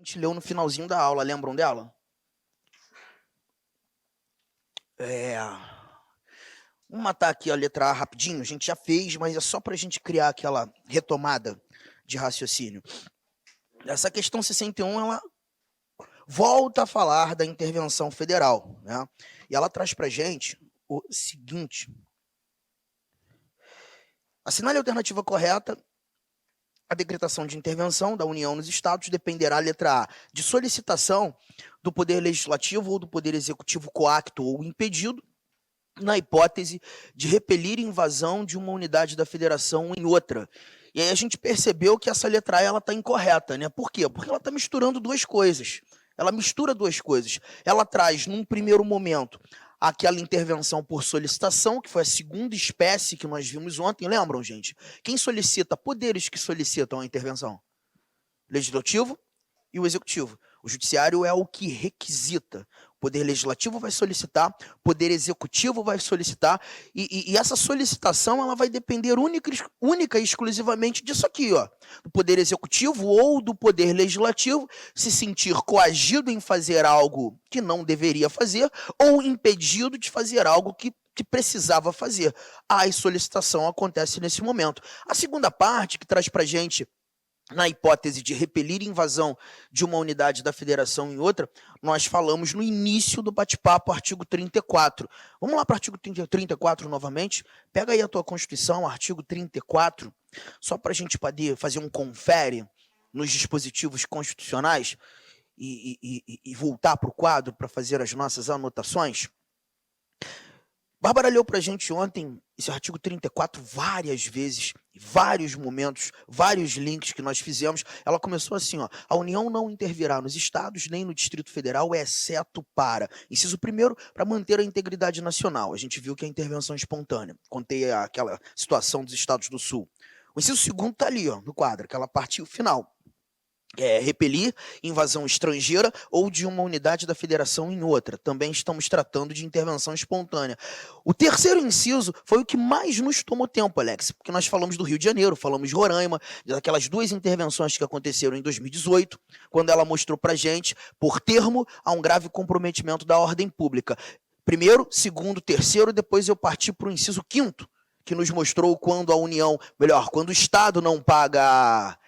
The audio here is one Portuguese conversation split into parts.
gente leu no finalzinho da aula, lembram dela? Vamos matar aqui a letra A rapidinho, a gente já fez, mas é só para a gente criar aquela retomada de raciocínio. Essa questão 61, ela volta a falar da intervenção federal, né? E ela traz para a gente o seguinte: assinale a alternativa correta. A decretação de intervenção da União nos Estados dependerá, letra A, de solicitação do Poder Legislativo ou do Poder Executivo coacto ou impedido, na hipótese de repelir invasão de uma unidade da Federação em outra. E aí a gente percebeu que essa letra A ela está incorreta, né? Por quê? Porque ela está misturando duas coisas. Ela mistura duas coisas. Ela traz, num primeiro momento, aquela intervenção por solicitação, que foi a segunda espécie que nós vimos ontem. Lembram, gente? Quem solicita, poderes que solicitam a intervenção? Legislativo e o executivo. O judiciário é o que requisita. O poder legislativo vai solicitar, o poder executivo vai solicitar, e essa solicitação ela vai depender única e exclusivamente disso aqui, ó, do poder executivo ou do poder legislativo se sentir coagido em fazer algo que não deveria fazer ou impedido de fazer algo que precisava fazer. A solicitação acontece nesse momento. A segunda parte, que traz para a gente, na hipótese de repelir invasão de uma unidade da federação em outra, nós falamos no início do bate-papo, artigo 34. Vamos lá para o artigo 34 novamente. Pega aí a tua Constituição, artigo 34, só para a gente poder fazer um confere nos dispositivos constitucionais e voltar para o quadro para fazer as nossas anotações. Bárbara leu para a gente ontem esse artigo 34 várias vezes, vários momentos, vários links que nós fizemos. Ela começou assim, ó: a União não intervirá nos estados nem no Distrito Federal, exceto para, inciso 1º, para manter a integridade nacional. A gente viu que é a intervenção espontânea. Contei aquela situação dos estados do Sul. O inciso 2º está ali, ó, no quadro, aquela parte final. Repelir invasão estrangeira ou de uma unidade da federação em outra. Também estamos tratando de intervenção espontânea. O terceiro inciso foi o que mais nos tomou tempo, Alex, porque nós falamos do Rio de Janeiro, falamos de Roraima, daquelas duas intervenções que aconteceram em 2018, quando ela mostrou para a gente, por termo, a um grave comprometimento da ordem pública. Primeiro, segundo, terceiro, depois eu parti para o inciso 5º, que nos mostrou quando a União, melhor, quando o Estado não paga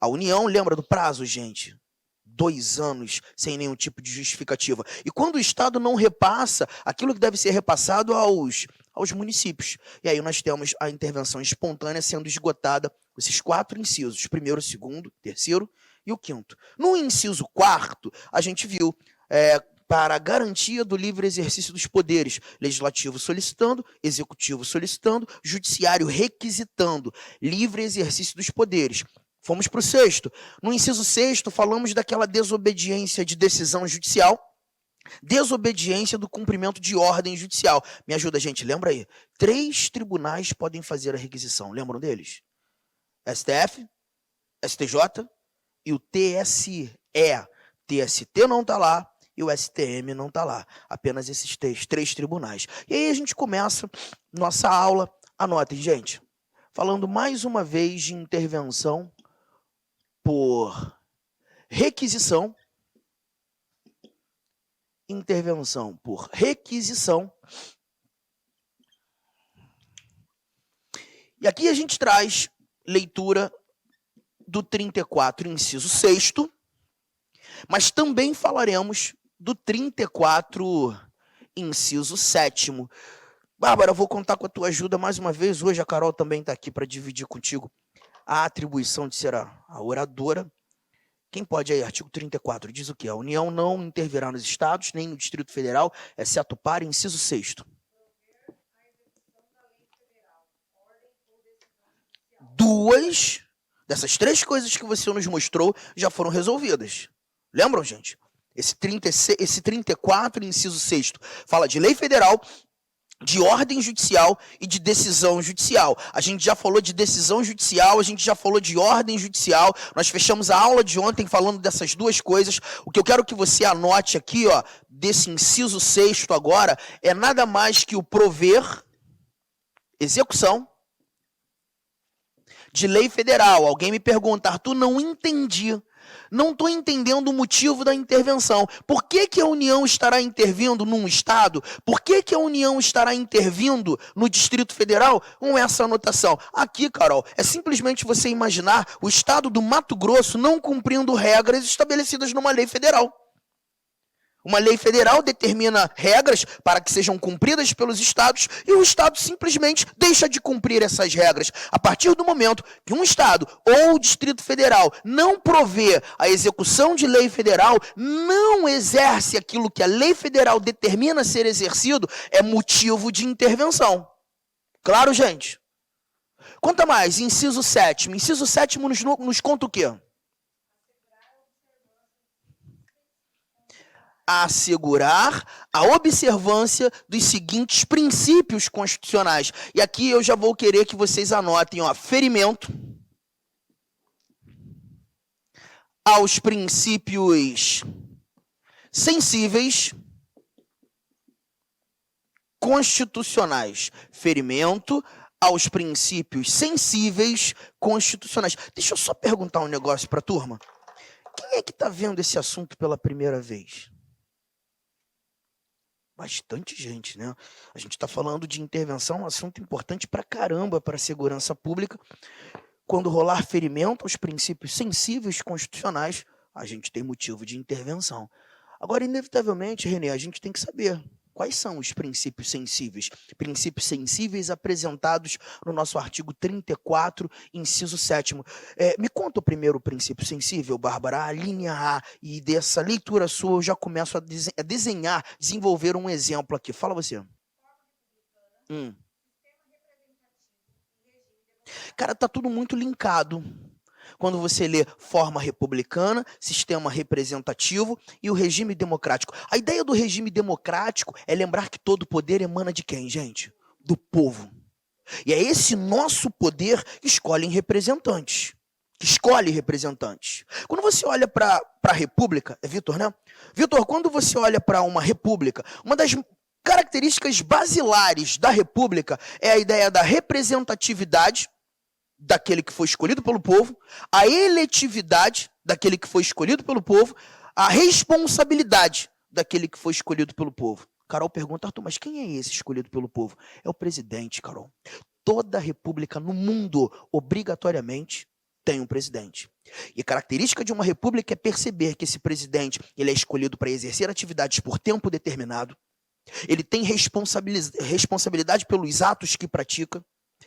a União. Lembra do prazo, gente? 2 anos sem nenhum tipo de justificativa. E quando o Estado não repassa aquilo que deve ser repassado aos municípios. E aí nós temos a intervenção espontânea sendo esgotada, esses 4 incisos. Primeiro, segundo, terceiro e o 5º. No inciso 4º, a gente viu para a garantia do livre exercício dos poderes, legislativo solicitando, executivo solicitando, judiciário requisitando, livre exercício dos poderes. Fomos para o 6º. No inciso 6º, falamos daquela desobediência de decisão judicial, desobediência do cumprimento de ordem judicial. Me ajuda, gente, lembra aí. 3 tribunais podem fazer a requisição. Lembram deles? STF, STJ e o TSE. TST não está lá e o STM não está lá. Apenas esses 3 tribunais. E aí a gente começa nossa aula. Anotem, gente. Falando mais uma vez de intervenção por requisição, intervenção por requisição. E aqui a gente traz leitura do 34, inciso 6º, mas também falaremos do 34, inciso 7º. Bárbara, eu vou contar com a tua ajuda mais uma vez. Hoje a Carol também está aqui para dividir contigo a atribuição de ser a oradora. Quem pode aí? Artigo 34 diz o quê? A União não intervirá nos estados, nem no Distrito Federal, exceto para, inciso 6º. 2 dessas 3 coisas que você nos mostrou já foram resolvidas. Lembram, gente? Esse 34, inciso 6º, fala de lei federal, de ordem judicial e de decisão judicial. A gente já falou de decisão judicial, a gente já falou de ordem judicial. Nós fechamos a aula de ontem falando dessas 2 coisas. O que eu quero que você anote aqui, ó, desse inciso 6º agora, é nada mais que o prover execução de lei federal. Alguém me pergunta: Arthur, não entendi. Não estou entendendo o motivo da intervenção. Por que que a União estará intervindo num estado? Por que que a União estará intervindo no Distrito Federal com essa anotação? Aqui, Carol, é simplesmente você imaginar o estado do Mato Grosso não cumprindo regras estabelecidas numa lei federal. Uma lei federal determina regras para que sejam cumpridas pelos estados e o estado simplesmente deixa de cumprir essas regras. A partir do momento que um estado ou o Distrito Federal não provê a execução de lei federal, não exerce aquilo que a lei federal determina ser exercido, é motivo de intervenção. Claro, gente? Conta mais, inciso 7º. Inciso 7º nos conta o quê? Assegurar a observância dos seguintes princípios constitucionais. E aqui eu já vou querer que vocês anotem, ó, ferimento aos princípios sensíveis constitucionais. Ferimento aos princípios sensíveis constitucionais. Deixa eu só perguntar um negócio para a turma. Quem é que está vendo esse assunto pela primeira vez? Bastante gente, né? A gente está falando de intervenção, um assunto importante pra caramba para a segurança pública. Quando rolar ferimento aos princípios sensíveis constitucionais, a gente tem motivo de intervenção. Agora, inevitavelmente, Renê, a gente tem que saber quais são os princípios sensíveis. Princípios sensíveis apresentados no nosso artigo 34, inciso 7º. Me conta o primeiro princípio sensível, Bárbara, a linha A, e dessa leitura sua eu já começo a desenhar, desenvolver um exemplo aqui. Fala você. Cara, tá tudo muito linkado. Quando você lê forma republicana, sistema representativo e o regime democrático. A ideia do regime democrático é lembrar que todo poder emana de quem, gente? Do povo. E é esse nosso poder que escolhe representantes. Quando você olha para a república, é Vitor, né? Vitor, quando você olha para uma república, uma das características basilares da república é a ideia da representatividade daquele que foi escolhido pelo povo, a eletividade daquele que foi escolhido pelo povo, a responsabilidade daquele que foi escolhido pelo povo. Carol pergunta, Arthur, mas quem é esse escolhido pelo povo? É o presidente, Carol. Toda república no mundo, obrigatoriamente, tem um presidente. E a característica de uma república é perceber que esse presidente ele é escolhido para exercer atividades por tempo determinado, ele tem responsabilidade pelos atos que pratica,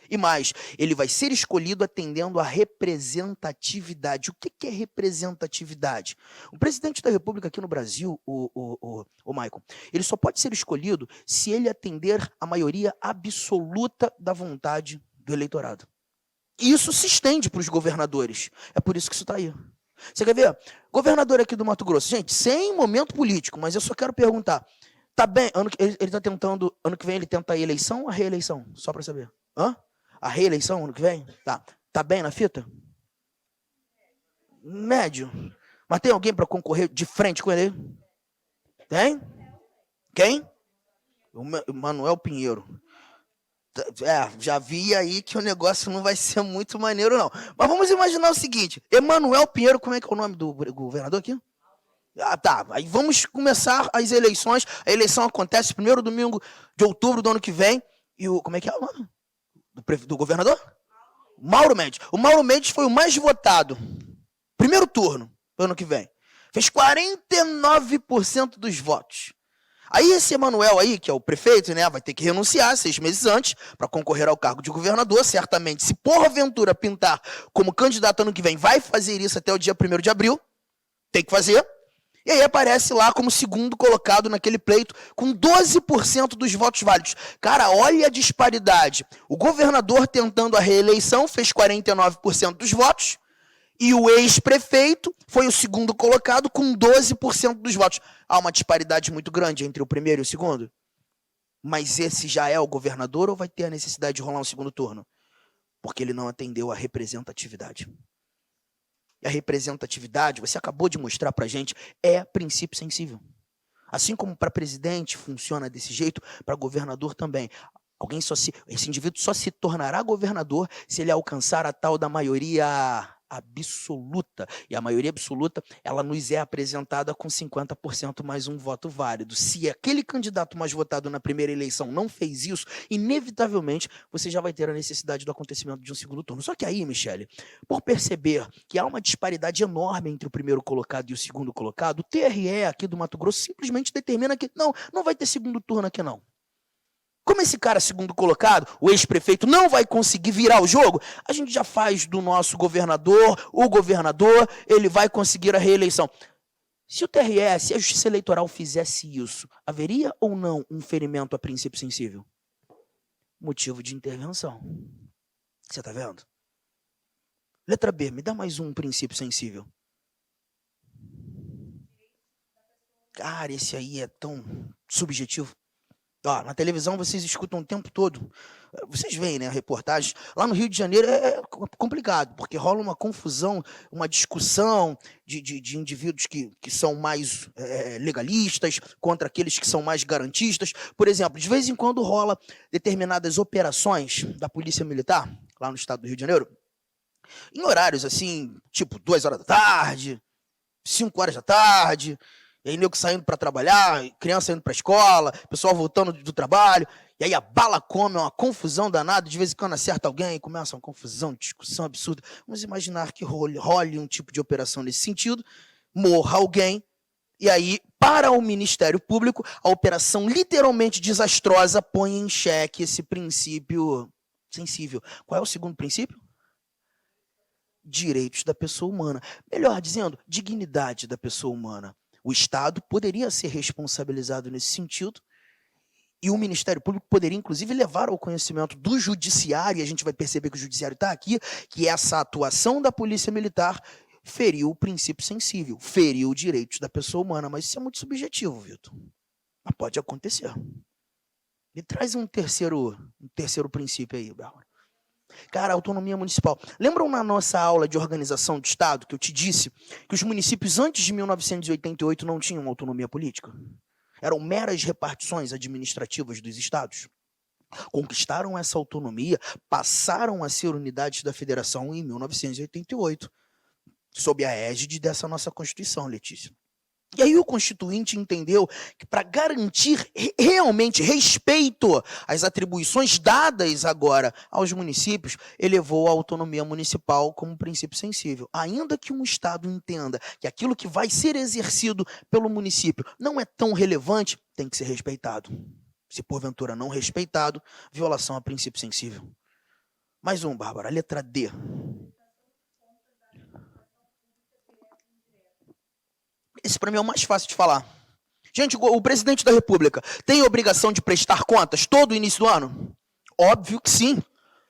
e mais, ele vai ser escolhido atendendo à representatividade. O que é representatividade? O presidente da República aqui no Brasil, o Michael, ele só pode ser escolhido se ele atender a maioria absoluta da vontade do eleitorado. E isso se estende para os governadores. É por isso que isso está aí. Você quer ver? Governador aqui do Mato Grosso. Gente, sem momento político, mas eu só quero perguntar. Tá bem? Ele está tentando. Ano que vem ele tenta a eleição ou a reeleição? Só para saber. Hã? A reeleição ano que vem? Tá bem na fita? Médio. Mas tem alguém para concorrer de frente com ele? Tem? Quem? O Manuel Pinheiro. Já vi aí que o negócio não vai ser muito maneiro, não. Mas vamos imaginar o seguinte. Emanuel Pinheiro, como é que é o nome do governador aqui? Tá. Aí vamos começar as eleições. A eleição acontece primeiro domingo de outubro do ano que vem. E como é que é o nome? Do governador? Mauro Mendes. O Mauro Mendes foi o mais votado. Primeiro turno, do ano que vem. Fez 49% dos votos. Aí esse Emanuel aí, que é o prefeito, né, vai ter que renunciar 6 meses antes para concorrer ao cargo de governador. Certamente, se porventura pintar como candidato ano que vem, vai fazer isso até o dia 1º de abril. Tem que fazer. E aí aparece lá como segundo colocado naquele pleito, com 12% dos votos válidos. Cara, olha a disparidade. O governador tentando a reeleição fez 49% dos votos, e o ex-prefeito foi o segundo colocado com 12% dos votos. Há uma disparidade muito grande entre o primeiro e o segundo. Mas esse já é o governador ou vai ter a necessidade de rolar um segundo turno? Porque ele não atendeu à representatividade. E a representatividade, você acabou de mostrar pra gente, é princípio sensível. Assim como para presidente funciona desse jeito, para governador também. Esse indivíduo só se tornará governador se ele alcançar a tal da maioria absoluta. E a maioria absoluta, ela nos é apresentada com 50% mais um voto válido. Se aquele candidato mais votado na primeira eleição não fez isso, inevitavelmente você já vai ter a necessidade do acontecimento de um segundo turno. Só que aí, Michele, por perceber que há uma disparidade enorme entre o primeiro colocado e o segundo colocado, o TRE aqui do Mato Grosso simplesmente determina que não vai ter segundo turno aqui não. Como esse cara segundo colocado, o ex-prefeito, não vai conseguir virar o jogo, a gente já faz do nosso governador, o governador, ele vai conseguir a reeleição. Se o TRE, se a Justiça Eleitoral fizesse isso, haveria ou não um ferimento a princípio sensível? Motivo de intervenção. Você está vendo? Letra B, me dá mais um princípio sensível. Cara, esse aí é tão subjetivo. Ó, na televisão vocês escutam o tempo todo. Vocês veem, né, reportagens. Lá no Rio de Janeiro é complicado, porque rola uma confusão, uma discussão de indivíduos que são mais legalistas contra aqueles que são mais garantistas. Por exemplo, de vez em quando rola determinadas operações da Polícia Militar, lá no estado do Rio de Janeiro, em horários assim, tipo 2 horas da tarde, 5 horas da tarde, e aí nego saindo para trabalhar, criança indo para a escola, pessoal voltando do trabalho, e aí a bala come, é uma confusão danada, de vez em quando acerta alguém, começa uma confusão, discussão absurda. Vamos imaginar que role um tipo de operação nesse sentido, morra alguém, e aí, para o Ministério Público, a operação literalmente desastrosa põe em xeque esse princípio sensível. Qual é o segundo princípio? Direitos da pessoa humana. Melhor dizendo, dignidade da pessoa humana. O Estado poderia ser responsabilizado nesse sentido e o Ministério Público poderia, inclusive, levar ao conhecimento do Judiciário, e a gente vai perceber que o Judiciário está aqui, que essa atuação da Polícia Militar feriu o princípio sensível, feriu os direitos da pessoa humana. Mas isso é muito subjetivo, Vitor. Mas pode acontecer. Me traz um terceiro princípio aí, Bárbara. Cara, autonomia municipal. Lembram na nossa aula de organização do Estado que eu te disse que os municípios antes de 1988 não tinham autonomia política? Eram meras repartições administrativas dos estados. Conquistaram essa autonomia, passaram a ser unidades da federação em 1988, sob a égide dessa nossa Constituição, Letícia. E aí o Constituinte entendeu que para garantir realmente respeito às atribuições dadas agora aos municípios, elevou a autonomia municipal como princípio sensível. Ainda que um Estado entenda que aquilo que vai ser exercido pelo município não é tão relevante, tem que ser respeitado. Se porventura não respeitado, violação a princípio sensível. Mais um, Bárbara, letra D. Esse para mim é o mais fácil de falar. Gente, o presidente da República tem a obrigação de prestar contas todo o início do ano? Óbvio que sim.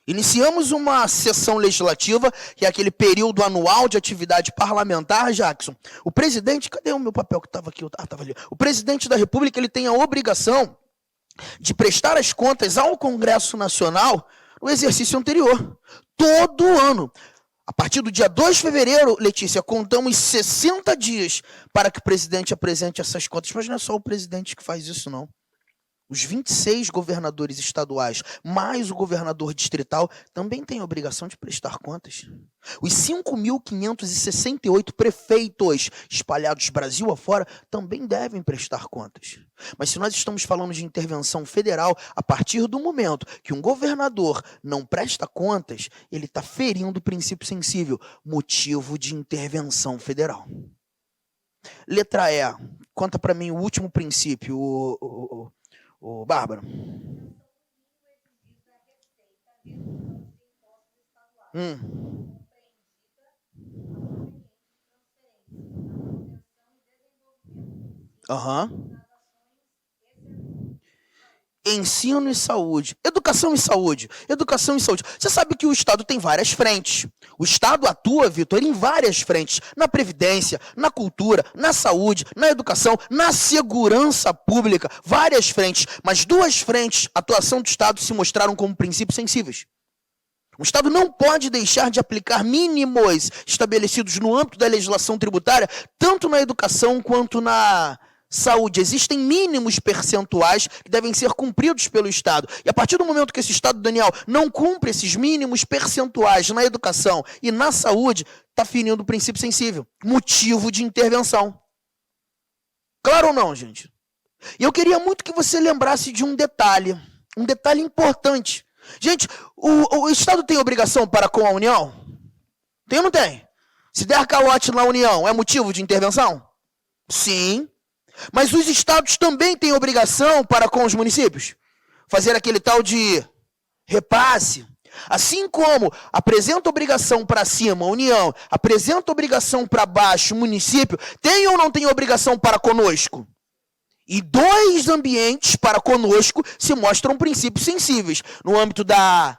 Iniciamos uma sessão legislativa, que é aquele período anual de atividade parlamentar, Jackson. O presidente, cadê o meu papel que estava aqui? Estava ali. O presidente da República, ele tem a obrigação de prestar as contas ao Congresso Nacional no exercício anterior. Todo ano. A partir do dia 2 de fevereiro, Letícia, contamos 60 dias para que o presidente apresente essas contas. Mas não é só o presidente que faz isso, não. Os 26 governadores estaduais, mais o governador distrital, também têm a obrigação de prestar contas. Os 5.568 prefeitos espalhados Brasil afora também devem prestar contas. Mas se nós estamos falando de intervenção federal, a partir do momento que um governador não presta contas, ele está ferindo o princípio sensível, motivo de intervenção federal. Letra E, conta para mim o último princípio, Bárbara. Ensino e saúde. Educação e saúde. Educação e saúde. Você sabe que o Estado tem várias frentes. O Estado atua, Vitor, em várias frentes. Na previdência, na cultura, na saúde, na educação, na segurança pública. Várias frentes. Mas 2 frentes, a atuação do Estado se mostraram como princípios sensíveis. O Estado não pode deixar de aplicar mínimos estabelecidos no âmbito da legislação tributária, tanto na educação quanto na saúde. Existem mínimos percentuais que devem ser cumpridos pelo Estado. E a partir do momento que esse Estado, Daniel, não cumpre esses mínimos percentuais na educação e na saúde, está ferindo o princípio sensível. Motivo de intervenção. Claro ou não, gente? E eu queria muito que você lembrasse de um detalhe importante. Gente, o Estado tem obrigação para com a União? Tem ou não tem? Se der calote na União, é motivo de intervenção? Sim. Mas os estados também têm obrigação para com os municípios? Fazer aquele tal de repasse. Assim como apresenta obrigação para cima, União, apresenta obrigação para baixo, município, tem ou não tem obrigação para conosco? E dois ambientes para conosco se mostram princípios sensíveis. No âmbito da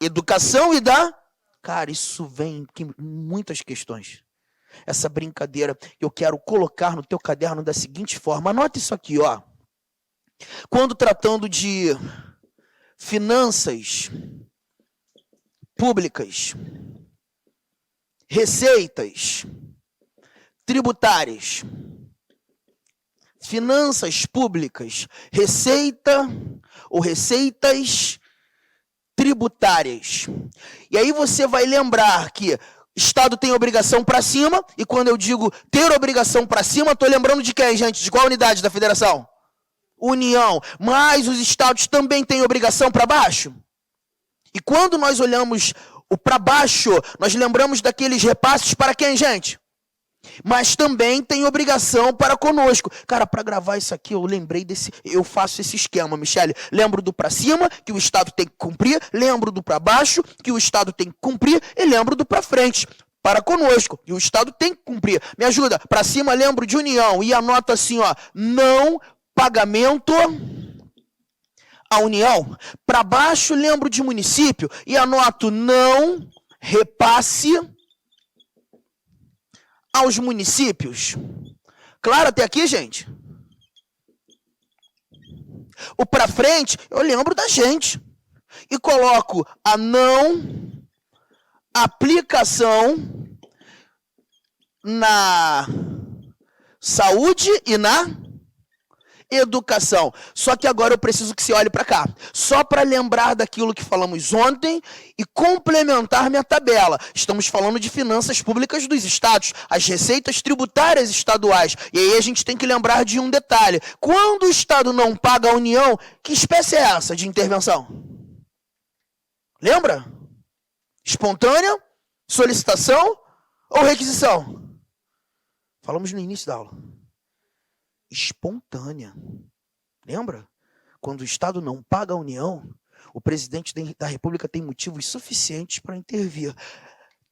educação e da... Cara, isso vem em muitas questões. Essa brincadeira eu quero colocar no teu caderno da seguinte forma. Anota isso aqui, ó. Quando tratando de finanças públicas, receitas tributárias, finanças públicas, receita ou receitas tributárias. E aí você vai lembrar que Estado tem obrigação para cima, e quando eu digo ter obrigação para cima, estou lembrando de quem, gente? De qual unidade da federação? União. Mas os estados também têm obrigação para baixo? E quando nós olhamos o para baixo, nós lembramos daqueles repasses para quem, gente? Mas também tem obrigação para conosco. Cara, para gravar isso aqui, eu faço esse esquema, Michele. Lembro do para cima, que o Estado tem que cumprir, lembro do para baixo, que o Estado tem que cumprir, e lembro do para frente, para conosco, e o Estado tem que cumprir. Me ajuda, para cima lembro de União, e anoto assim, ó, não pagamento à União. Para baixo lembro de município, e anoto não repasse aos municípios. Claro até aqui, gente? O para frente, eu lembro da gente. E coloco a não aplicação na saúde e na educação. Só que agora eu preciso que você olhe para cá. Só para lembrar daquilo que falamos ontem e complementar minha tabela. Estamos falando de finanças públicas dos estados, as receitas tributárias estaduais. E aí a gente tem que lembrar de um detalhe. Quando o Estado não paga a União, que espécie é essa de intervenção? Lembra? Espontânea, solicitação ou requisição? Falamos no início da aula. Espontânea. Lembra? Quando o Estado não paga a União, o presidente da República tem motivos suficientes para intervir.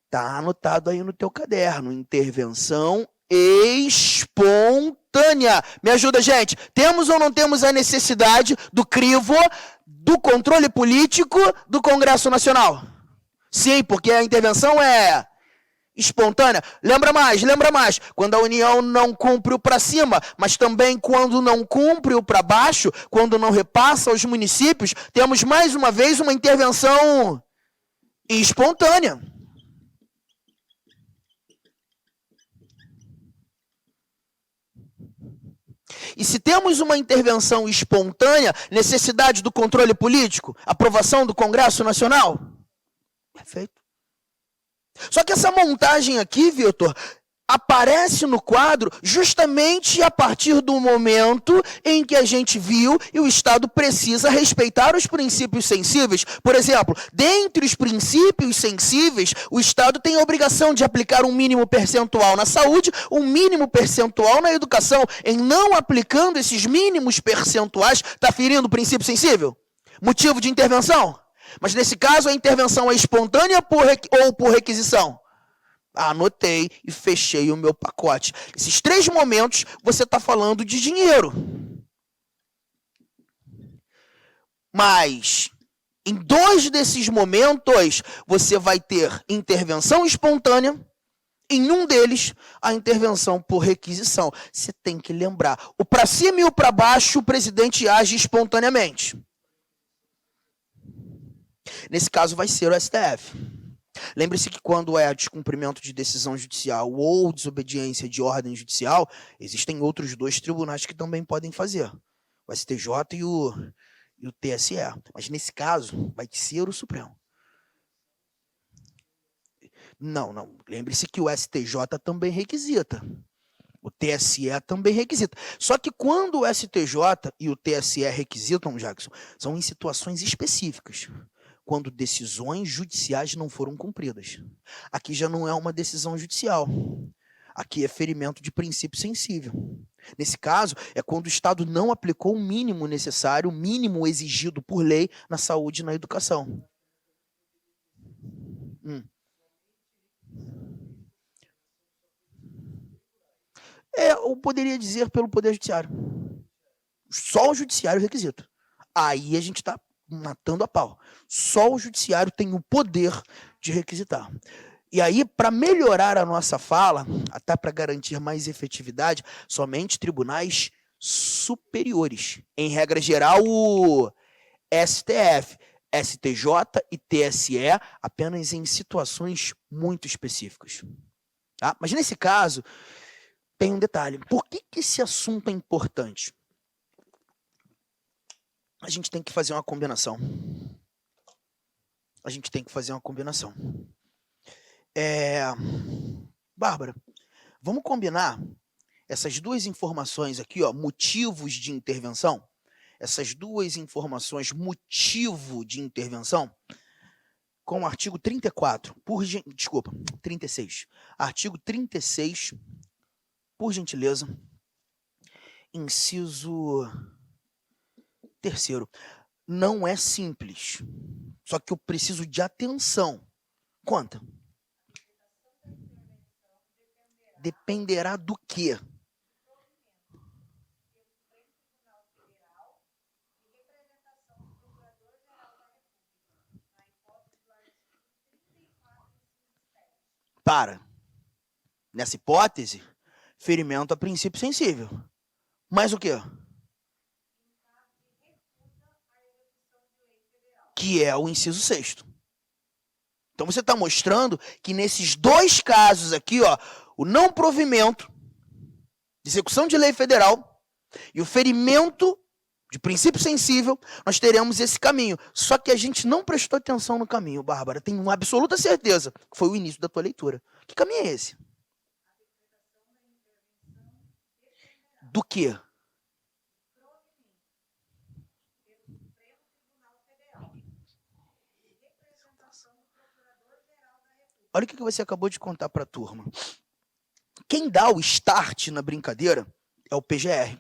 Está anotado aí no teu caderno. Intervenção espontânea. Me ajuda, gente. Temos ou não temos a necessidade do crivo do controle político do Congresso Nacional? Sim, porque a intervenção é espontânea. Lembra mais. Quando a União não cumpre o para cima, mas também quando não cumpre o para baixo, quando não repassa aos municípios, temos mais uma vez uma intervenção espontânea. E se temos uma intervenção espontânea, necessidade do controle político, aprovação do Congresso Nacional? Perfeito. Só que essa montagem aqui, Vitor, aparece no quadro justamente a partir do momento em que a gente viu e o Estado precisa respeitar os princípios sensíveis. Por exemplo, dentre os princípios sensíveis, o Estado tem a obrigação de aplicar um mínimo percentual na saúde, um mínimo percentual na educação. Em não aplicando esses mínimos percentuais, está ferindo o princípio sensível? Motivo de intervenção? Mas nesse caso a intervenção é espontânea ou por requisição? Anotei e fechei o meu pacote. Esses 3 momentos você está falando de dinheiro. Mas em 2 desses momentos você vai ter intervenção espontânea. Em um deles, a intervenção por requisição. Você tem que lembrar. O para cima e o para baixo, o presidente age espontaneamente. Nesse caso vai ser o STF. Lembre-se que quando é descumprimento de decisão judicial ou desobediência de ordem judicial, existem outros 2 tribunais que também podem fazer, o STJ e o TSE. Mas nesse caso, vai ser o Supremo. Não. Lembre-se que o STJ também requisita. O TSE também requisita. Só que quando o STJ e o TSE requisitam, Jackson, são em situações específicas, quando decisões judiciais não foram cumpridas. Aqui já não é uma decisão judicial. Aqui é ferimento de princípio sensível. Nesse caso, é quando o Estado não aplicou o mínimo necessário, o mínimo exigido por lei na saúde e na educação. Eu poderia dizer pelo Poder Judiciário. Só o Judiciário é requisito. Aí a gente está matando a pau. Só o Judiciário tem o poder de requisitar. E aí, para melhorar a nossa fala, até para garantir mais efetividade, somente tribunais superiores. Em regra geral, o STF, STJ e TSE, apenas em situações muito específicas. Tá? Mas nesse caso, tem um detalhe. Por que esse assunto é importante? A gente tem que fazer uma combinação. Bárbara, vamos combinar essas 2 informações aqui, ó, motivos de intervenção? Essas 2 informações, motivo de intervenção, com o artigo 34, 36. Artigo 36, por gentileza, inciso 3º. Não é simples, só que eu preciso de atenção. Conta. Dependerá do quê? Nessa hipótese, ferimento a princípio sensível. Mas o quê? Que é o inciso 6º. Então você está mostrando que nesses 2 casos aqui, ó, o não provimento de execução de lei federal e o ferimento de princípio sensível, nós teremos esse caminho. Só que a gente não prestou atenção no caminho, Bárbara. Tenho uma absoluta certeza que foi o início da tua leitura. Que caminho é esse? Do quê? Olha o que você acabou de contar para a turma. Quem dá o start na brincadeira é o PGR.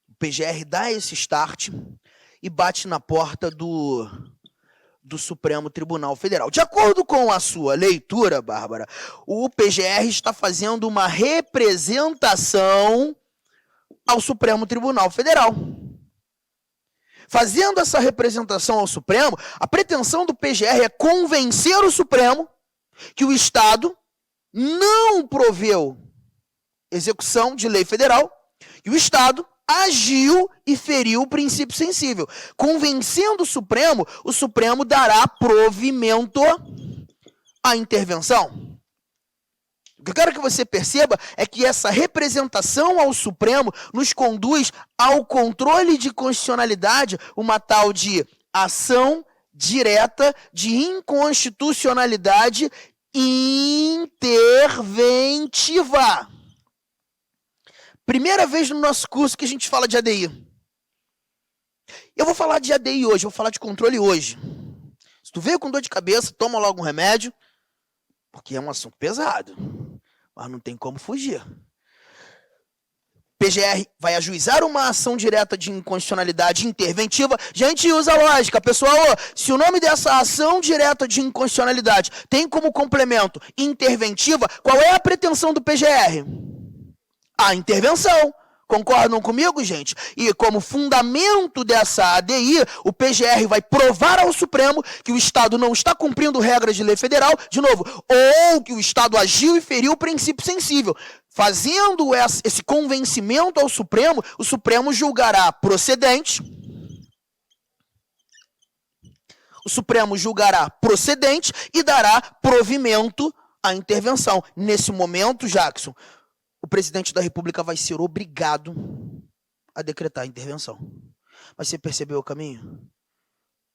O PGR dá esse start e bate na porta do Supremo Tribunal Federal. De acordo com a sua leitura, Bárbara, o PGR está fazendo uma representação ao Supremo Tribunal Federal. Fazendo essa representação ao Supremo, a pretensão do PGR é convencer o Supremo que o Estado não proveu execução de lei federal e o Estado agiu e feriu o princípio sensível. Convencendo o Supremo dará provimento à intervenção. O que eu quero que você perceba é que essa representação ao Supremo nos conduz ao controle de constitucionalidade, uma tal de ação direta de inconstitucionalidade interventiva. Primeira vez no nosso curso que a gente fala de ADI. Eu vou falar de ADI hoje, vou falar de controle hoje. Se tu veio com dor de cabeça, toma logo um remédio, porque é um assunto pesado, mas não tem como fugir. PGR vai ajuizar uma ação direta de inconstitucionalidade interventiva. Gente, usa lógica, pessoal. Se o nome dessa ação direta de inconstitucionalidade tem como complemento interventiva, qual é a pretensão do PGR? A intervenção. Concordam comigo, gente? E como fundamento dessa ADI, o PGR vai provar ao Supremo que o Estado não está cumprindo regras de lei federal, de novo, ou que o Estado agiu e feriu o princípio sensível. Fazendo esse convencimento ao Supremo, o Supremo julgará procedente O Supremo julgará procedente e dará provimento à intervenção. Nesse momento, Jackson, o presidente da República vai ser obrigado a decretar a intervenção. Mas você percebeu o caminho?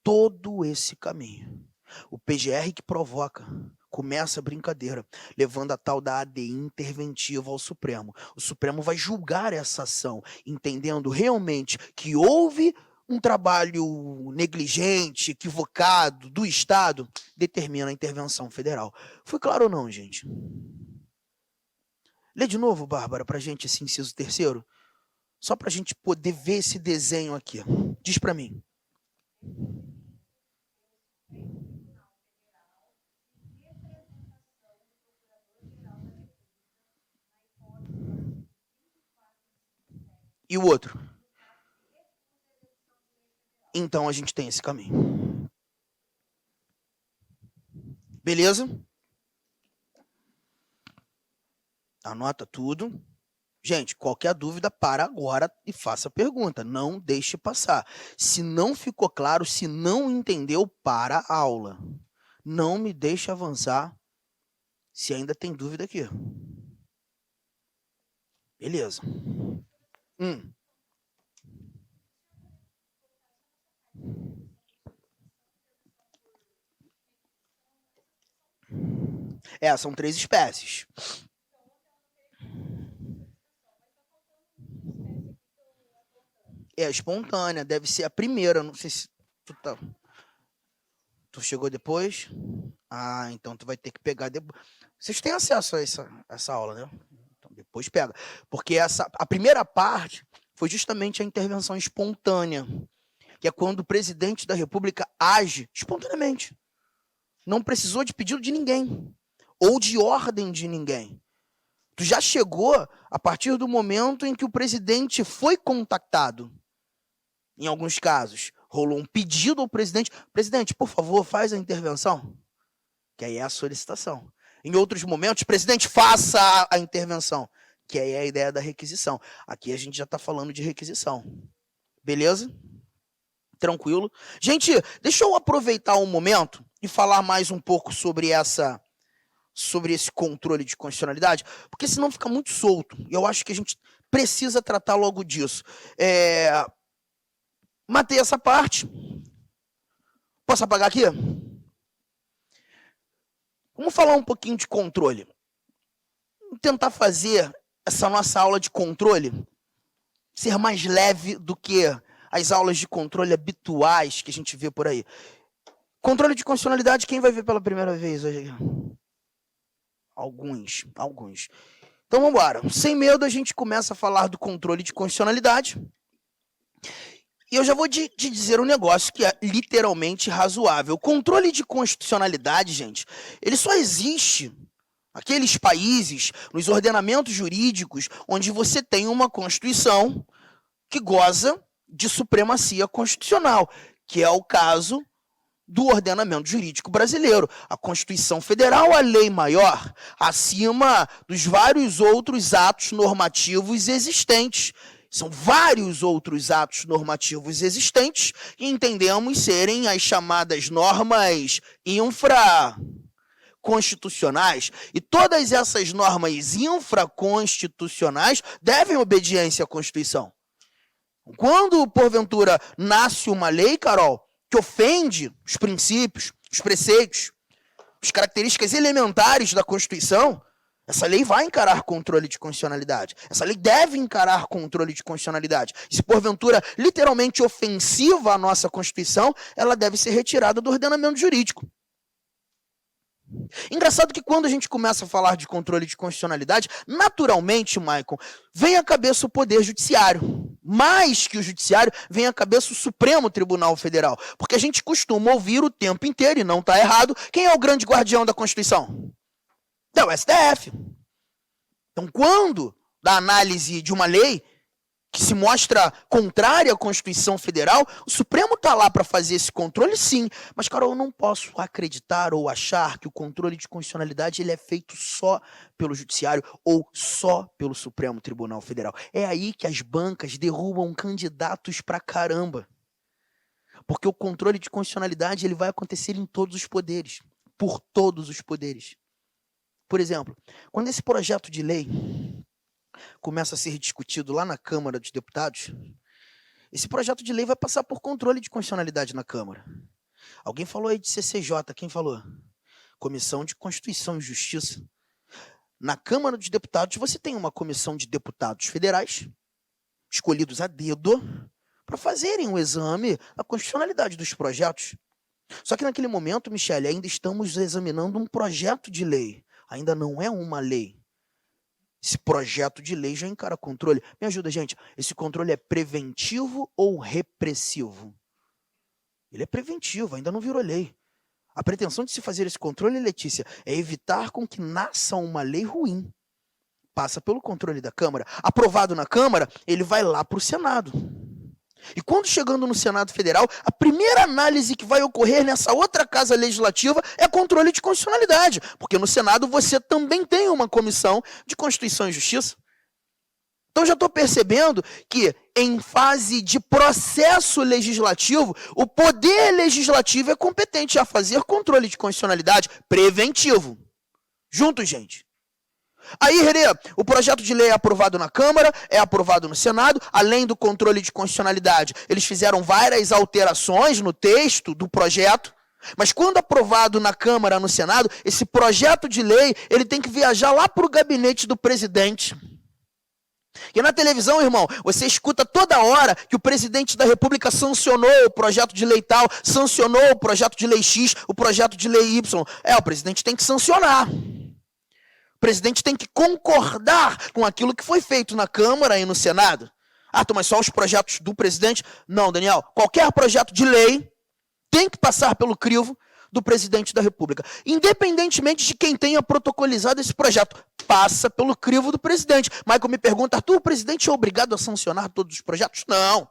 Todo esse caminho. O PGR que provoca, começa a brincadeira, levando a tal da ADI interventiva ao Supremo. O Supremo vai julgar essa ação, entendendo realmente que houve um trabalho negligente, equivocado do Estado, determina a intervenção federal. Foi claro ou não, gente? Lê de novo, Bárbara, para a gente esse inciso terceiro, só para a gente poder ver esse desenho aqui. Diz para mim. E o outro? Então a gente tem esse caminho. Beleza? Anota tudo. Gente, qualquer dúvida, para agora e faça a pergunta. Não deixe passar. Se não ficou claro, se não entendeu, para a aula. Não me deixe avançar se ainda tem dúvida aqui. Beleza. São 3 espécies. Espontânea, deve ser a primeira. Não sei se tu chegou depois. Então tu vai ter que pegar depois. Vocês têm acesso a essa aula, né? Então depois pega. Porque a primeira parte foi justamente a intervenção espontânea, que é quando o presidente da República age espontaneamente. Não precisou de pedido de ninguém, ou de ordem de ninguém. Tu já chegou a partir do momento em que o presidente foi contactado. Em alguns casos, rolou um pedido ao presidente. Presidente, por favor, faz a intervenção. Que aí é a solicitação. Em outros momentos, presidente, faça a intervenção. Que aí é a ideia da requisição. Aqui a gente já está falando de requisição. Beleza? Tranquilo? Gente, deixa eu aproveitar um momento e falar mais um pouco sobre esse controle de constitucionalidade, porque senão fica muito solto. E eu acho que a gente precisa tratar logo disso. Matei essa parte. Posso apagar aqui? Vamos falar um pouquinho de controle. Vamos tentar fazer essa nossa aula de controle ser mais leve do que as aulas de controle habituais que a gente vê por aí. Controle de constitucionalidade, quem vai ver pela primeira vez hoje? Alguns. Então vamos embora. Sem medo, a gente começa a falar do controle de constitucionalidade. E eu já vou te dizer um negócio que é literalmente razoável. O controle de constitucionalidade, gente, ele só existe naqueles países, nos ordenamentos jurídicos, onde você tem uma Constituição que goza de supremacia constitucional, que é o caso do ordenamento jurídico brasileiro. A Constituição Federal, a lei maior, acima dos vários outros atos normativos existentes. São vários outros atos normativos existentes que entendemos serem as chamadas normas infraconstitucionais. E todas essas normas infraconstitucionais devem obediência à Constituição. Quando, porventura, nasce uma lei, Carol, que ofende os princípios, os preceitos, as características elementares da Constituição, essa lei vai encarar controle de constitucionalidade. Essa lei deve encarar controle de constitucionalidade. E se, porventura, literalmente ofensiva à nossa Constituição, ela deve ser retirada do ordenamento jurídico. Engraçado que quando a gente começa a falar de controle de constitucionalidade, naturalmente, Maicon, vem à cabeça o Poder Judiciário. Mais que o Judiciário, vem à cabeça o Supremo Tribunal Federal. Porque a gente costuma ouvir o tempo inteiro, e não está errado, quem é o grande guardião da Constituição? É o STF. Então, quando da análise de uma lei que se mostra contrária à Constituição Federal, o Supremo está lá para fazer esse controle, sim. Mas, Carol, eu não posso acreditar ou achar que o controle de constitucionalidade ele é feito só pelo Judiciário ou só pelo Supremo Tribunal Federal. É aí que as bancas derrubam candidatos pra caramba. Porque o controle de constitucionalidade ele vai acontecer em todos os poderes, por todos os poderes. Por exemplo, quando esse projeto de lei começa a ser discutido lá na Câmara dos Deputados, esse projeto de lei vai passar por controle de constitucionalidade na Câmara. Alguém falou aí de CCJ, quem falou? Comissão de Constituição e Justiça. Na Câmara dos Deputados, você tem uma comissão de deputados federais, escolhidos a dedo, para fazerem um exame da constitucionalidade dos projetos. Só que naquele momento, Michele, ainda estamos examinando um projeto de lei. Ainda não é uma lei. Esse projeto de lei já encara controle. Me ajuda, gente. Esse controle é preventivo ou repressivo? Ele é preventivo, ainda não virou lei. A pretensão de se fazer esse controle, Letícia, é evitar com que nasça uma lei ruim. Passa pelo controle da Câmara. Aprovado na Câmara, ele vai lá para o Senado. E quando chegando no Senado Federal, a primeira análise que vai ocorrer nessa outra casa legislativa é controle de constitucionalidade. Porque no Senado você também tem uma comissão de Constituição e Justiça. Então já estou percebendo que em fase de processo legislativo, o poder legislativo é competente a fazer controle de constitucionalidade preventivo. Juntos, gente. Aí, Herê, o projeto de lei é aprovado na Câmara, é aprovado no Senado, além do controle de constitucionalidade. Eles fizeram várias alterações no texto do projeto, mas quando aprovado na Câmara, no Senado, esse projeto de lei ele tem que viajar lá para o gabinete do presidente. E na televisão, irmão, você escuta toda hora que o presidente da República sancionou o projeto de lei tal, sancionou o projeto de lei X, o projeto de lei Y. O presidente tem que sancionar. O presidente tem que concordar com aquilo que foi feito na Câmara e no Senado. Mas só os projetos do presidente? Não, Daniel. Qualquer projeto de lei tem que passar pelo crivo do presidente da República. Independentemente de quem tenha protocolizado esse projeto, passa pelo crivo do presidente. Michael me pergunta, Arthur, o presidente é obrigado a sancionar todos os projetos? Não.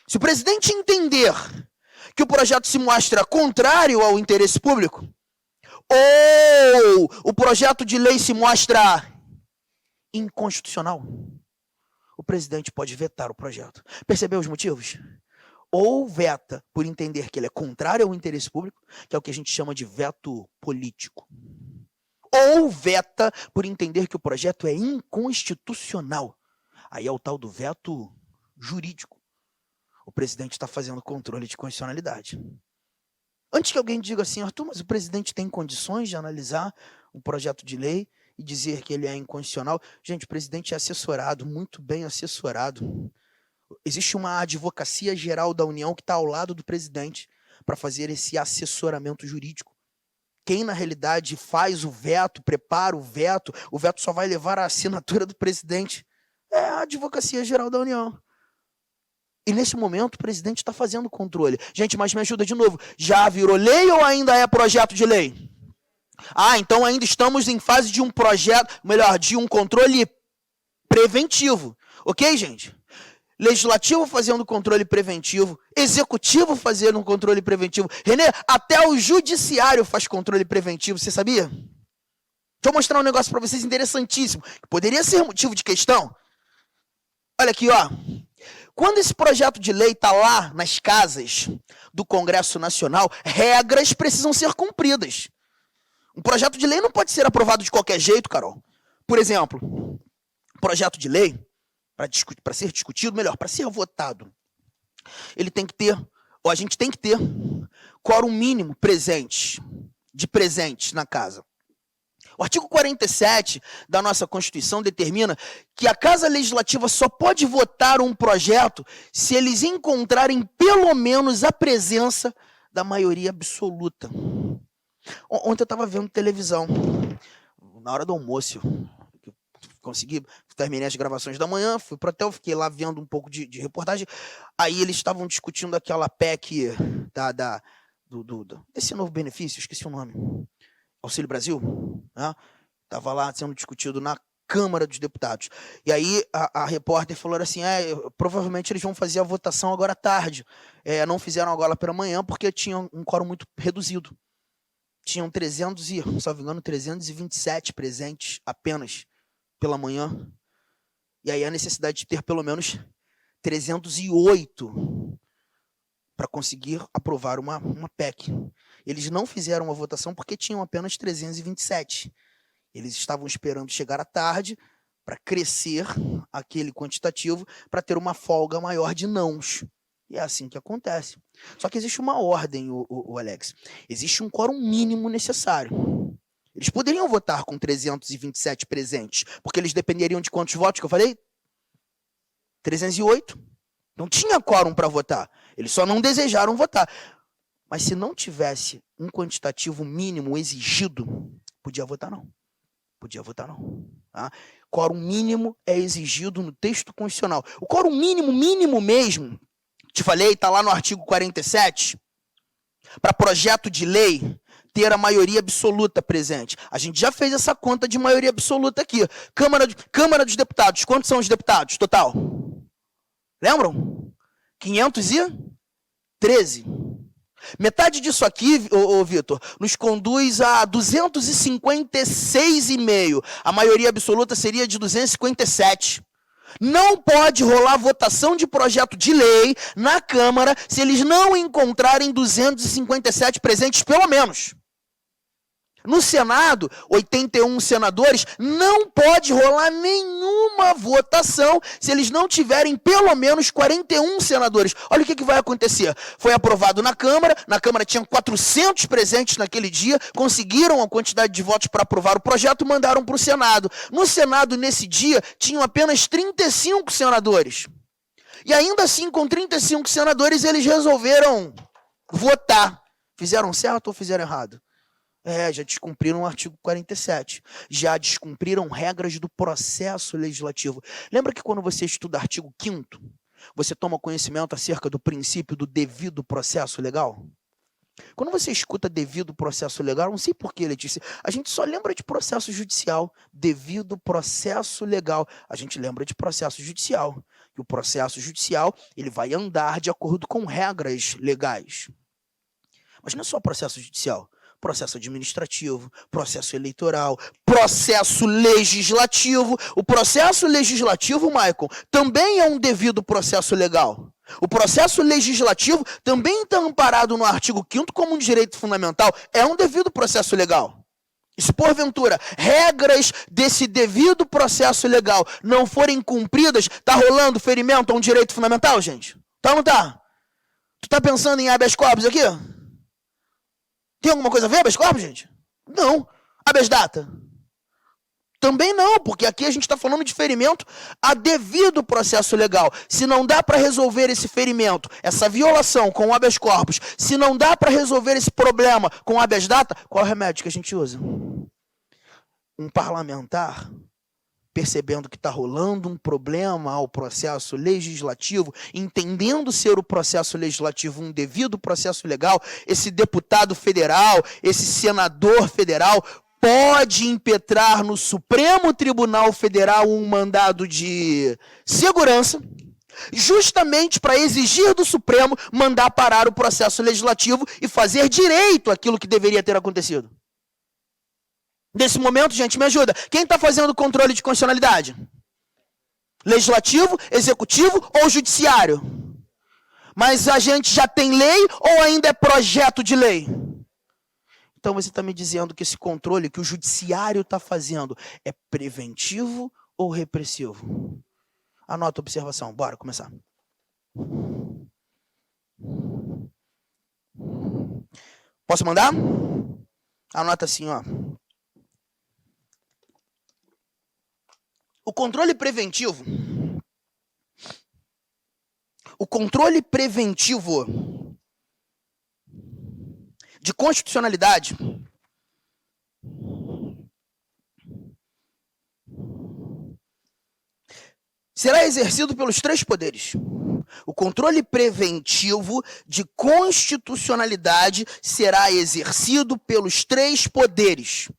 Se o presidente entender que o projeto se mostra contrário ao interesse público, ou o projeto de lei se mostra inconstitucional, o presidente pode vetar o projeto. Percebeu os motivos? Ou veta por entender que ele é contrário ao interesse público, que é o que a gente chama de veto político. Ou veta por entender que o projeto é inconstitucional. Aí é o tal do veto jurídico. O presidente está fazendo controle de constitucionalidade. Antes que alguém diga assim, Arthur, mas o presidente tem condições de analisar um projeto de lei e dizer que ele é inconstitucional? Gente, o presidente é assessorado, muito bem assessorado. Existe uma advocacia geral da União que está ao lado do presidente para fazer esse assessoramento jurídico. Quem, na realidade, faz o veto, prepara o veto só vai levar a assinatura do presidente. É a advocacia geral da União. E nesse momento o presidente está fazendo controle. Gente, mas me ajuda de novo. Já virou lei ou ainda é projeto de lei? Então ainda estamos em fase de um projeto, de um controle preventivo. Ok, gente? Legislativo fazendo controle preventivo, executivo fazendo um controle preventivo. Renê, até o judiciário faz controle preventivo, você sabia? Deixa eu mostrar um negócio para vocês interessantíssimo, que poderia ser motivo de questão. Olha aqui, ó. Quando esse projeto de lei está lá nas casas do Congresso Nacional, regras precisam ser cumpridas. Um projeto de lei não pode ser aprovado de qualquer jeito, Carol. Por exemplo, um projeto de lei, para ser discutido, para ser votado, ele tem que ter, ou a gente tem que ter, quórum mínimo de presentes na casa. O artigo 47 da nossa Constituição determina que a Casa Legislativa só pode votar um projeto se eles encontrarem pelo menos a presença da maioria absoluta. Ontem eu estava vendo televisão, na hora do almoço, terminei as gravações da manhã, fui pro hotel, fiquei lá vendo um pouco de reportagem. Aí eles estavam discutindo aquela PEC desse novo benefício, esqueci o nome, Auxílio Brasil, né? Estava lá sendo discutido na Câmara dos Deputados. E aí a repórter falou assim, provavelmente eles vão fazer a votação agora à tarde. Não fizeram agora pela manhã porque tinham um quórum muito reduzido. Tinham 327 presentes apenas pela manhã. E aí a necessidade de ter pelo menos 308 para conseguir aprovar uma PEC. Eles não fizeram a votação porque tinham apenas 327. Eles estavam esperando chegar à tarde para crescer aquele quantitativo, para ter uma folga maior de nãos. E é assim que acontece. Só que existe uma ordem, o Alex. Existe um quórum mínimo necessário. Eles poderiam votar com 327 presentes, porque eles dependeriam de quantos votos que eu falei? 308. Não tinha quórum para votar. Eles só não desejaram votar. Mas se não tivesse um quantitativo mínimo exigido, podia votar não. Podia votar não. Tá? Quórum mínimo é exigido no texto constitucional. O quórum mínimo mesmo, te falei, está lá no artigo 47, para projeto de lei ter a maioria absoluta presente. A gente já fez essa conta de maioria absoluta aqui. Câmara dos Deputados, quantos são os deputados total? Lembram? 513. Metade disso aqui, Vitor, nos conduz a 256,5. A maioria absoluta seria de 257. Não pode rolar votação de projeto de lei na Câmara se eles não encontrarem 257 presentes, pelo menos. No Senado, 81 senadores, não pode rolar nenhuma votação se eles não tiverem pelo menos 41 senadores. Olha o que vai acontecer. Foi aprovado na Câmara tinha 400 presentes naquele dia, conseguiram a quantidade de votos para aprovar o projeto e mandaram para o Senado. No Senado, nesse dia, tinham apenas 35 senadores. E ainda assim, com 35 senadores, eles resolveram votar. Fizeram certo ou fizeram errado? Já descumpriram o artigo 47. Já descumpriram regras do processo legislativo. Lembra que quando você estuda artigo 5º, você toma conhecimento acerca do princípio do devido processo legal? Quando você escuta devido processo legal, não sei por que, Letícia, a gente só lembra de processo judicial. Devido processo legal. A gente lembra de processo judicial. E o processo judicial, ele vai andar de acordo com regras legais. Mas não é só processo judicial. Processo administrativo, processo eleitoral, processo legislativo. O processo legislativo, Michael, também é um devido processo legal. O processo legislativo também está amparado no artigo 5º como um direito fundamental. É um devido processo legal. E se porventura regras desse devido processo legal não forem cumpridas, está rolando ferimento a um direito fundamental, gente? Tá ou não tá? Tu tá pensando em habeas corpus aqui? Tem alguma coisa a ver habeas corpus, gente? Não. Habeas data? Também não, porque aqui a gente está falando de ferimento a devido processo legal. Se não dá para resolver esse ferimento, essa violação com o habeas corpus, se não dá para resolver esse problema com o habeas data, qual é o remédio que a gente usa? Um parlamentar, percebendo que está rolando um problema ao processo legislativo, entendendo ser o processo legislativo um devido processo legal, esse deputado federal, esse senador federal, pode impetrar no Supremo Tribunal Federal um mandado de segurança, justamente para exigir do Supremo mandar parar o processo legislativo e fazer direito aquilo que deveria ter acontecido. Nesse momento, gente, me ajuda. Quem está fazendo o controle de constitucionalidade? Legislativo, executivo ou judiciário? Mas a gente já tem lei ou ainda é projeto de lei? Então você está me dizendo que esse controle que o judiciário está fazendo é preventivo ou repressivo? Anota a observação. Bora começar. Posso mandar? Anota assim, ó. O controle preventivo de constitucionalidade será exercido pelos três poderes. O controle preventivo de constitucionalidade será exercido pelos três poderes.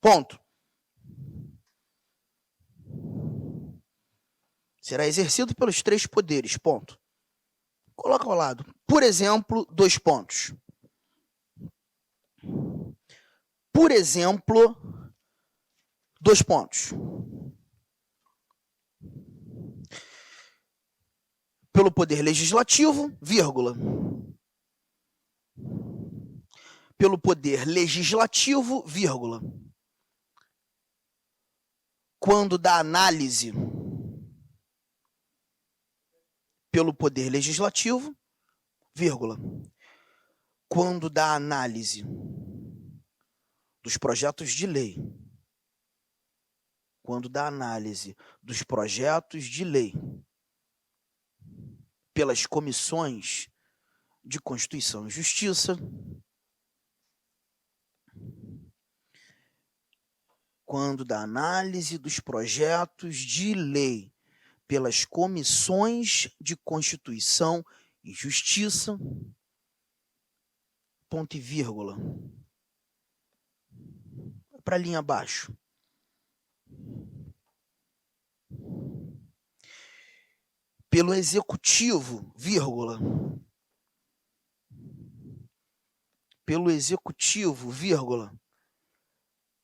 Ponto. Será exercido pelos três poderes, ponto. Coloca ao lado. Por exemplo, 2 pontos. Por exemplo, 2 pontos. pelo poder legislativo, vírgula, pelo poder legislativo, vírgula, quando da análise pelo poder legislativo, vírgula, quando da análise dos projetos de lei, quando da análise dos projetos de lei pelas comissões de Constituição e Justiça, quando da análise dos projetos de lei pelas comissões de Constituição e Justiça, ponto e vírgula, para a linha abaixo. Pelo Executivo, vírgula, pelo Executivo, vírgula,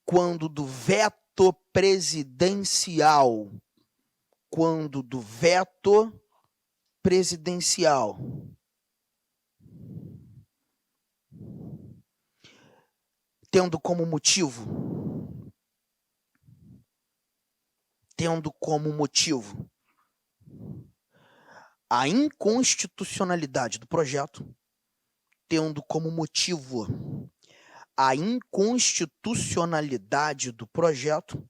quando do veto presidencial, quando do veto presidencial, tendo como motivo a inconstitucionalidade do projeto, tendo como motivo a inconstitucionalidade do projeto,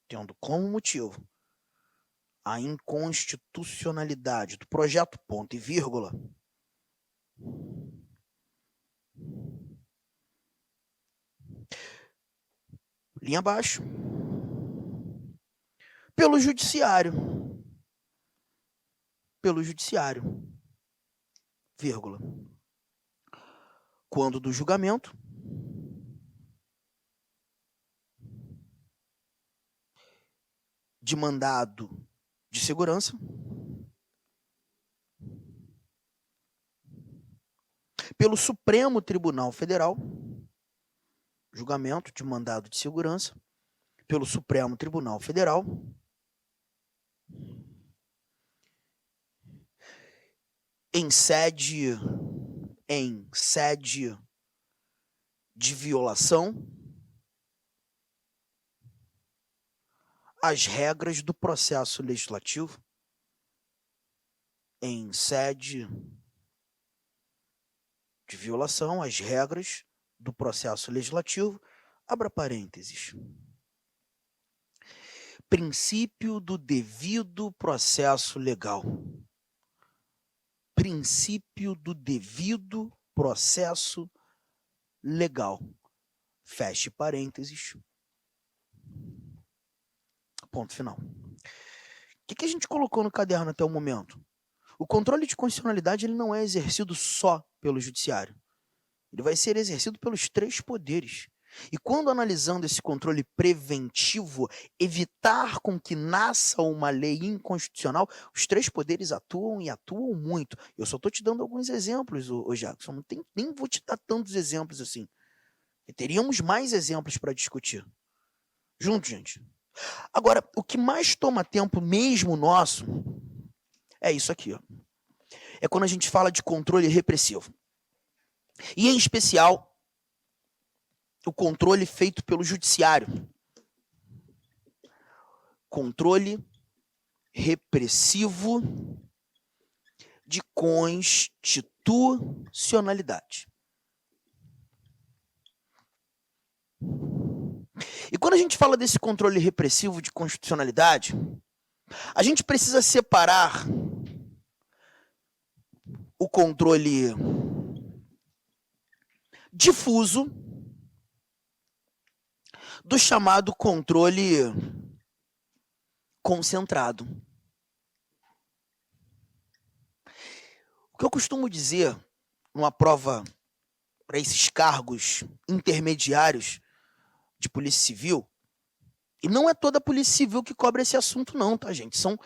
tendo como motivo a inconstitucionalidade do projeto, ponto e vírgula, linha abaixo, pelo judiciário, vírgula, quando do julgamento, de mandado de segurança, pelo Supremo Tribunal Federal, julgamento de mandado de segurança, pelo Supremo Tribunal Federal, em sede de violação às regras do processo legislativo, em sede de violação às regras do processo legislativo, abra parênteses, princípio do devido processo legal, princípio do devido processo legal, feche parênteses, ponto final. O que a gente colocou no caderno até o momento? O controle de constitucionalidade ele não é exercido só pelo judiciário. Ele vai ser exercido pelos três poderes. E quando analisando esse controle preventivo, evitar com que nasça uma lei inconstitucional, os três poderes atuam e atuam muito. Eu só estou te dando alguns exemplos, Jackson. Nem vou te dar tantos exemplos assim. E teríamos mais exemplos para discutir. Junto, gente. Agora, o que mais toma tempo mesmo nosso é isso aqui, ó. É quando a gente fala de controle repressivo. E, em especial, o controle feito pelo judiciário. Controle repressivo de constitucionalidade. E quando a gente fala desse controle repressivo de constitucionalidade, a gente precisa separar o controle difuso do chamado controle concentrado. O que eu costumo dizer numa prova para esses cargos intermediários de polícia civil, e não é toda a polícia civil que cobra esse assunto não, tá, gente? São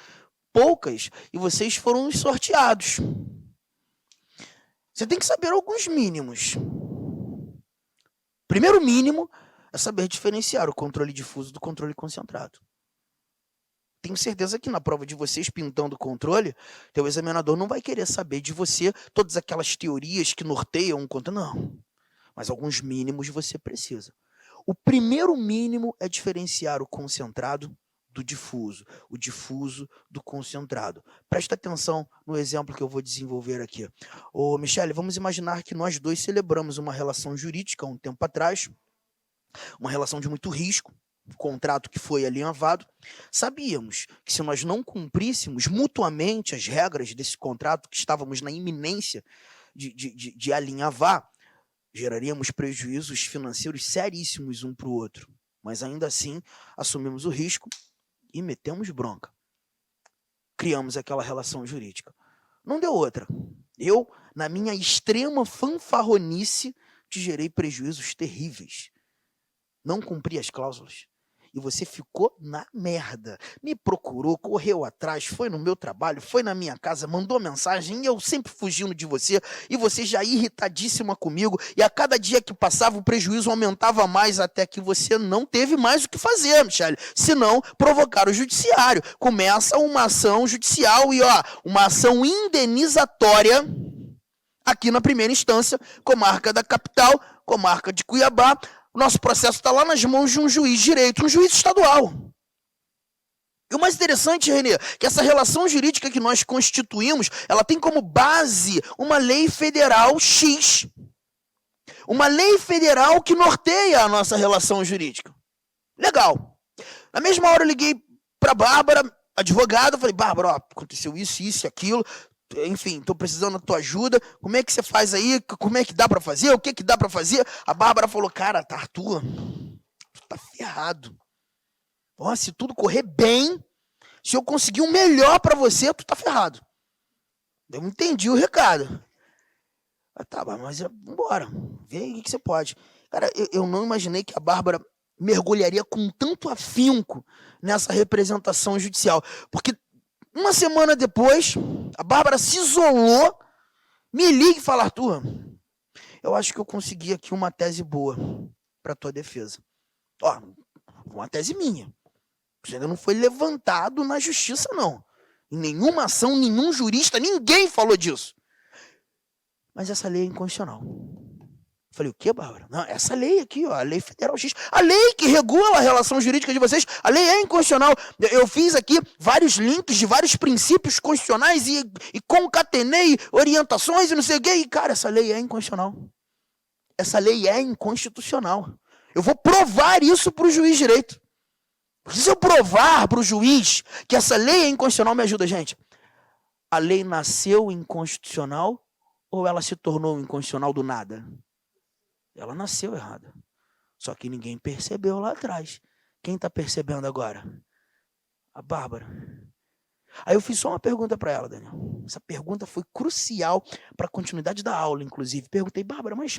poucas e vocês foram os sorteados. Você tem que saber alguns mínimos. Primeiro mínimo é saber diferenciar o controle difuso do controle concentrado. tenho certeza que na prova de vocês, pintando o controle, teu examinador não vai querer saber de você todas aquelas teorias que norteiam um controle. Não. Mas alguns mínimos você precisa. O primeiro mínimo é diferenciar o concentrado do difuso, o difuso do concentrado. Presta atenção no exemplo que eu vou desenvolver aqui. Ô, Michele, vamos imaginar que nós dois celebramos uma relação jurídica há um tempo atrás, uma relação de muito risco, um contrato que foi alinhavado. Sabíamos que se nós não cumpríssemos mutuamente as regras desse contrato, que estávamos na iminência de alinhavar, geraríamos prejuízos financeiros seríssimos um para o outro. Mas ainda assim, assumimos o risco e metemos bronca. Criamos aquela relação jurídica. Não deu outra. Eu, na minha extrema fanfarronice, te gerei prejuízos terríveis. Não cumpri as cláusulas. E você ficou na merda. Me procurou, correu atrás, foi no meu trabalho, foi na minha casa, mandou mensagem, e eu sempre fugindo de você, e você já irritadíssima comigo, e a cada dia que passava o prejuízo aumentava mais, até que você não teve mais o que fazer, Michele, senão provocar o judiciário. Começa uma ação judicial e, uma ação indenizatória aqui na primeira instância, comarca da capital, comarca de Cuiabá. O nosso processo está lá nas mãos de um juiz de direito, um juiz estadual. E o mais interessante, Renê, que essa relação jurídica que nós constituímos, ela tem como base uma lei federal X. Uma lei federal que norteia a nossa relação jurídica. Legal. Na mesma hora eu liguei para a Bárbara, advogada, falei, Bárbara, aconteceu isso e aquilo, enfim, estou precisando da tua ajuda, como é que você faz aí, como é que dá para fazer, o que dá para fazer? A Bárbara falou, cara, Arthur, tu tá ferrado. Ó, se tudo correr bem, se eu conseguir o melhor para você, tu tá ferrado. Eu entendi o recado. Tá, mas vambora, vê aí o que você pode. Cara, eu não imaginei que a Bárbara mergulharia com tanto afinco nessa representação judicial, porque uma semana depois, a Bárbara se isolou, me liga e fala, Arthur, eu acho que eu consegui aqui uma tese boa para tua defesa. Ó, uma tese minha. Isso ainda não foi levantado na justiça, não. Em nenhuma ação, nenhum jurista, ninguém falou disso. Mas essa lei é inconstitucional. Falei, o quê, Bárbara? Não, essa lei aqui, a lei federal X, a lei que regula a relação jurídica de vocês, a lei é inconstitucional. Eu fiz aqui vários links de vários princípios constitucionais e concatenei orientações e não sei o quê. E, cara, essa lei é inconstitucional. Essa lei é inconstitucional. Eu vou provar isso para o juiz de direito. Porque se eu provar para o juiz que essa lei é inconstitucional, me ajuda, gente. A lei nasceu inconstitucional ou ela se tornou inconstitucional do nada? Ela nasceu errada. Só que ninguém percebeu lá atrás. Quem está percebendo agora? A Bárbara. Aí eu fiz só uma pergunta para ela, Daniel. Essa pergunta foi crucial para a continuidade da aula, inclusive. Perguntei, Bárbara, mas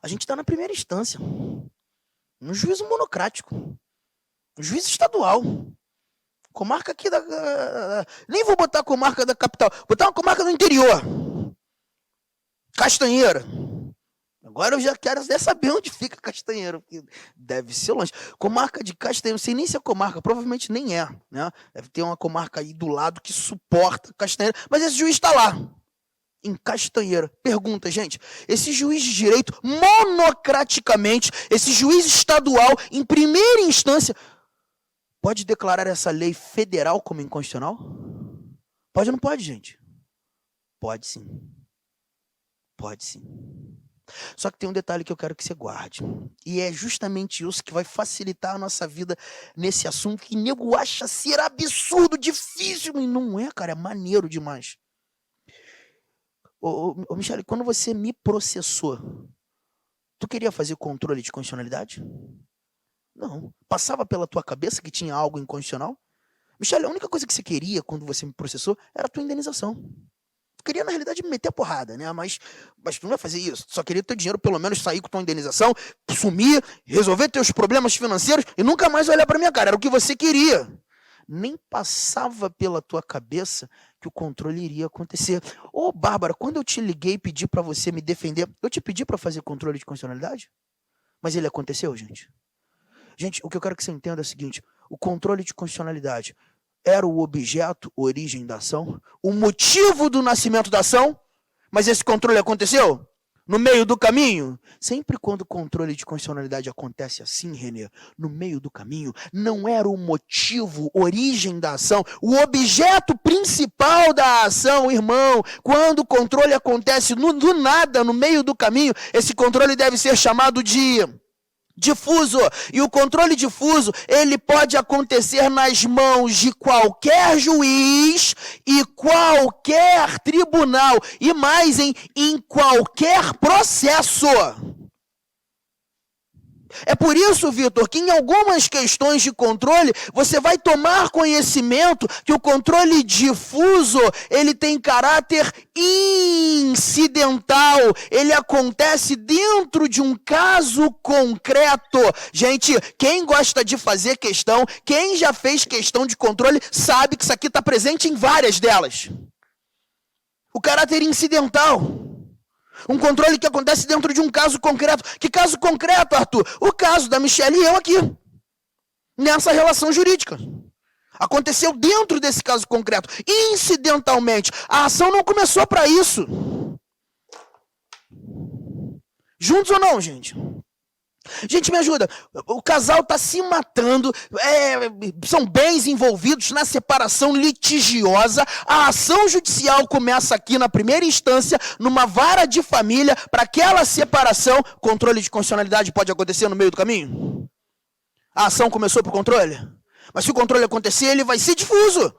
a gente está na primeira instância. Um juízo monocrático. Um juiz estadual. Comarca aqui da... Nem vou botar comarca da capital. Vou botar uma comarca do interior. Castanheira. Agora eu já quero saber onde fica Castanheira, porque deve ser longe. Comarca de Castanheira, não sei nem se é comarca, provavelmente nem é, né? Deve ter uma comarca aí do lado que suporta Castanheira, mas esse juiz está lá, em Castanheira. Pergunta, gente, esse juiz de direito, monocraticamente, esse juiz estadual, em primeira instância, pode declarar essa lei federal como inconstitucional? Pode ou não pode, gente? Pode sim. Pode sim. Só que tem um detalhe que eu quero que você guarde. E é justamente isso que vai facilitar a nossa vida nesse assunto que nego acha ser absurdo, difícil. E não é, cara, é maneiro demais. Ô, Michele, quando você me processou, tu queria fazer controle de constitucionalidade? Não. Passava pela tua cabeça que tinha algo inconstitucional? Michele, a única coisa que você queria quando você me processou era a tua indenização. Queria, na realidade, me meter a porrada, né? Mas tu não vai fazer isso. Só queria ter dinheiro, pelo menos, sair com tua indenização, sumir, resolver teus problemas financeiros e nunca mais olhar pra minha cara. Era o que você queria. Nem passava pela tua cabeça que o controle iria acontecer. Ô, Bárbara, quando eu te liguei e pedi pra você me defender, eu te pedi pra fazer controle de constitucionalidade? Mas ele aconteceu, gente? Gente, o que eu quero que você entenda é o seguinte: o controle de constitucionalidade era o objeto, origem da ação, o motivo do nascimento da ação, mas esse controle aconteceu no meio do caminho. Sempre quando o controle de constitucionalidade acontece assim, Renê, no meio do caminho, não era o motivo, origem da ação, o objeto principal da ação, irmão. Quando o controle acontece do nada, no meio do caminho, esse controle deve ser chamado de difuso. E o controle difuso, ele pode acontecer nas mãos de qualquer juiz e qualquer tribunal. E mais, em qualquer processo. É por isso, Vitor, que em algumas questões de controle, você vai tomar conhecimento que o controle difuso, ele tem caráter incidental. Ele acontece dentro de um caso concreto. Gente, quem gosta de fazer questão, quem já fez questão de controle, sabe que isso aqui está presente em várias delas. O caráter incidental. Um controle que acontece dentro de um caso concreto. Que caso concreto, Arthur? O caso da Michelle e eu aqui. Nessa relação jurídica. Aconteceu dentro desse caso concreto. Incidentalmente. A ação não começou para isso. Juntos ou não, gente? Gente, me ajuda. O casal está se matando, são bens envolvidos na separação litigiosa. A ação judicial começa aqui na primeira instância, numa vara de família, para aquela separação. Controle de constitucionalidade pode acontecer no meio do caminho? A ação começou por controle? Mas se o controle acontecer, ele vai ser difuso.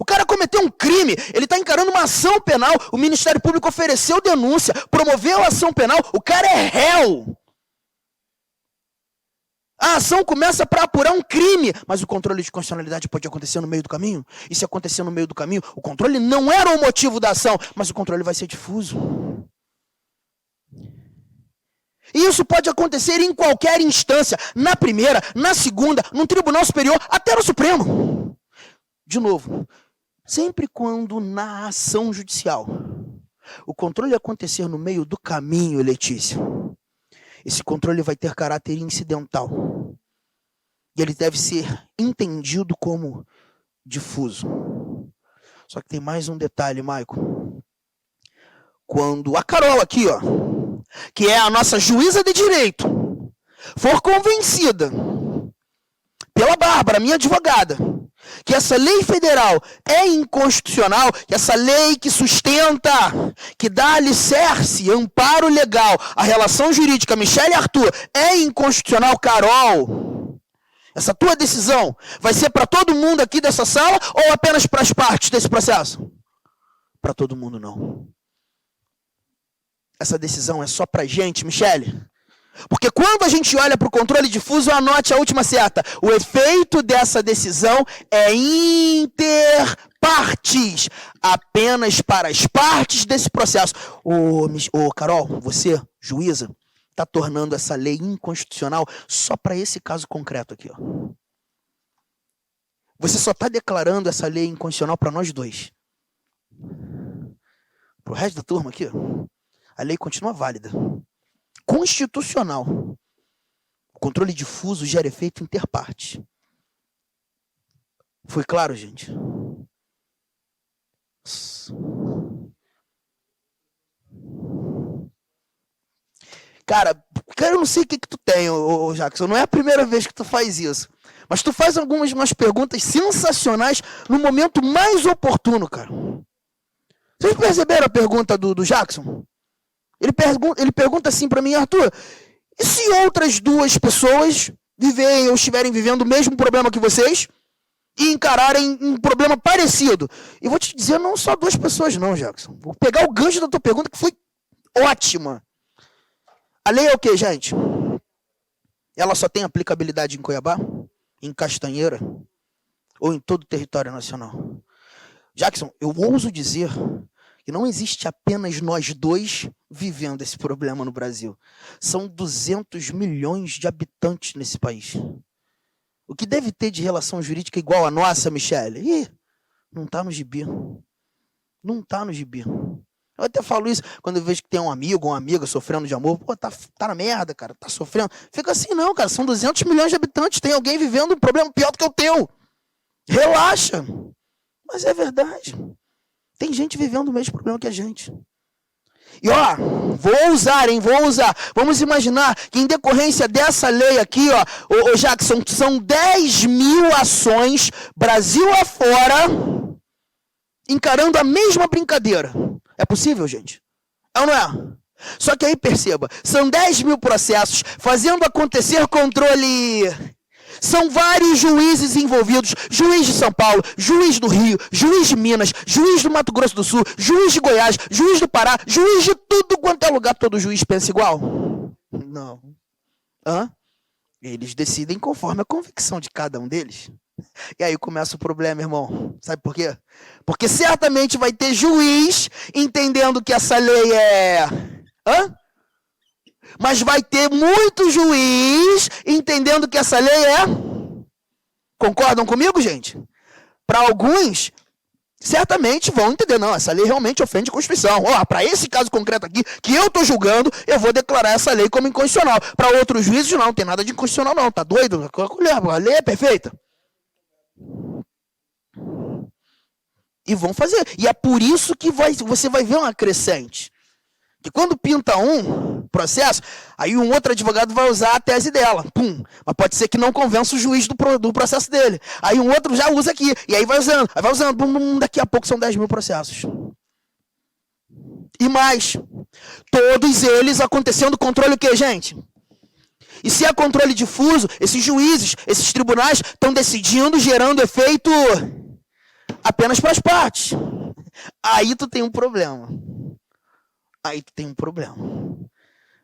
O cara cometeu um crime, ele está encarando uma ação penal, o Ministério Público ofereceu denúncia, promoveu a ação penal, o cara é réu. A ação começa para apurar um crime, mas o controle de constitucionalidade pode acontecer no meio do caminho? E se acontecer no meio do caminho, o controle não era o motivo da ação, mas o controle vai ser difuso. E isso pode acontecer em qualquer instância, na primeira, na segunda, no Tribunal Superior, até no Supremo. De novo, sempre quando na ação judicial o controle acontecer no meio do caminho, Letícia, esse controle vai ter caráter incidental. E ele deve ser entendido como difuso. Só que tem mais um detalhe, Maico. Quando a Carol aqui, ó, que é a nossa juíza de direito, for convencida pela Bárbara, minha advogada, que essa lei federal é inconstitucional, que essa lei que sustenta, que dá alicerce, amparo legal, a relação jurídica Michelle e Arthur é inconstitucional, Carol, essa tua decisão vai ser para todo mundo aqui dessa sala ou apenas para as partes desse processo? Para todo mundo não. Essa decisão é só para gente, Michelle. Porque quando a gente olha para o controle difuso, anote a última seta. O efeito dessa decisão é interpartes. Apenas para as partes desse processo. Carol, você, juíza, está tornando essa lei inconstitucional só para esse caso concreto aqui. Ó. Você só está declarando essa lei inconstitucional para nós dois. Para o resto da turma aqui, ó, a lei continua válida. Constitucional. O controle difuso gera efeito interparte. Foi claro, gente? Cara, eu não sei o que tu tem, Jackson. Não é a primeira vez que tu faz isso. Mas tu faz umas perguntas sensacionais no momento mais oportuno, cara. Vocês perceberam a pergunta do Jackson? Ele pergunta assim para mim, Arthur, e se outras duas pessoas vivem ou estiverem vivendo o mesmo problema que vocês e encararem um problema parecido? E vou te dizer, não só duas pessoas não, Jackson. Vou pegar o gancho da tua pergunta, que foi ótima. A lei é o quê, gente? Ela só tem aplicabilidade em Cuiabá, em Castanheira ou em todo o território nacional? Jackson, eu ouso dizer que não existe apenas nós dois vivendo esse problema no Brasil. São 200 milhões de habitantes nesse país. O que deve ter de relação jurídica igual a nossa, Michelle? Ih, não está no gibi. Não está no gibi. Eu até falo isso quando eu vejo que tem um amigo ou uma amiga sofrendo de amor. Pô, tá na merda, cara, tá sofrendo. Fica assim não, cara, são 200 milhões de habitantes, tem alguém vivendo um problema pior do que o teu. Relaxa. Mas é verdade. Tem gente vivendo o mesmo problema que a gente. E ó, vou usar. Vamos imaginar que em decorrência dessa lei aqui, ó, Jackson, são 10 mil ações, Brasil afora, encarando a mesma brincadeira. É possível, gente? É ou não é? Só que aí perceba, são 10 mil processos fazendo acontecer controle. São vários juízes envolvidos, juiz de São Paulo, juiz do Rio, juiz de Minas, juiz do Mato Grosso do Sul, juiz de Goiás, juiz do Pará, juiz de tudo quanto é lugar. Todo juiz pensa igual? Não. Hã? Eles decidem conforme a convicção de cada um deles. E aí começa o problema, irmão. Sabe por quê? Porque certamente vai ter juiz entendendo que essa lei é... Hã? Mas vai ter muito juiz entendendo que essa lei é... Concordam comigo, gente? Para alguns, certamente vão entender. Não, essa lei realmente ofende a Constituição. Ó, para esse caso concreto aqui, que eu estou julgando, eu vou declarar essa lei como inconstitucional. Para outros juízes, não tem nada de inconstitucional não. Tá doido? A lei é perfeita. E vão fazer. E é por isso que você vai ver uma crescente. Que quando pinta um processo, aí um outro advogado vai usar a tese dela. Pum. Mas pode ser que não convença o juiz do processo dele. Aí um outro já usa aqui. E aí vai usando. Bum, bum, daqui a pouco são 10 mil processos. E mais. Todos eles acontecendo controle o quê, gente? E se é controle difuso, esses juízes, esses tribunais estão decidindo, gerando efeito apenas para as partes. Aí tu tem um problema.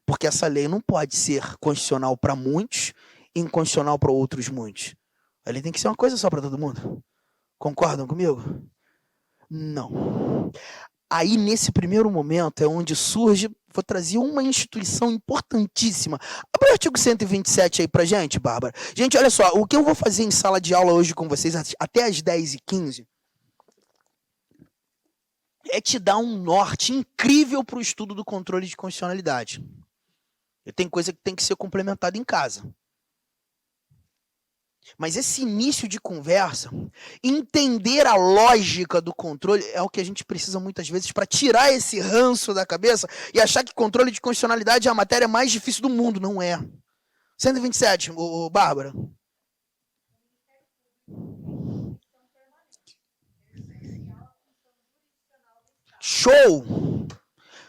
Porque essa lei não pode ser constitucional para muitos e inconstitucional para outros muitos. A lei tem que ser uma coisa só para todo mundo. Concordam comigo? Não. Aí, nesse primeiro momento, é onde surge... Vou trazer uma instituição importantíssima. Abre o artigo 127 aí pra gente, Bárbara. Gente, olha só. O que eu vou fazer em sala de aula hoje com vocês, até às 10h15... é te dar um norte incrível para o estudo do controle de constitucionalidade. E tem coisa que tem que ser complementada em casa. Mas esse início de conversa, entender a lógica do controle, é o que a gente precisa muitas vezes para tirar esse ranço da cabeça e achar que controle de constitucionalidade é a matéria mais difícil do mundo. Não é. 127, Bárbara. Show!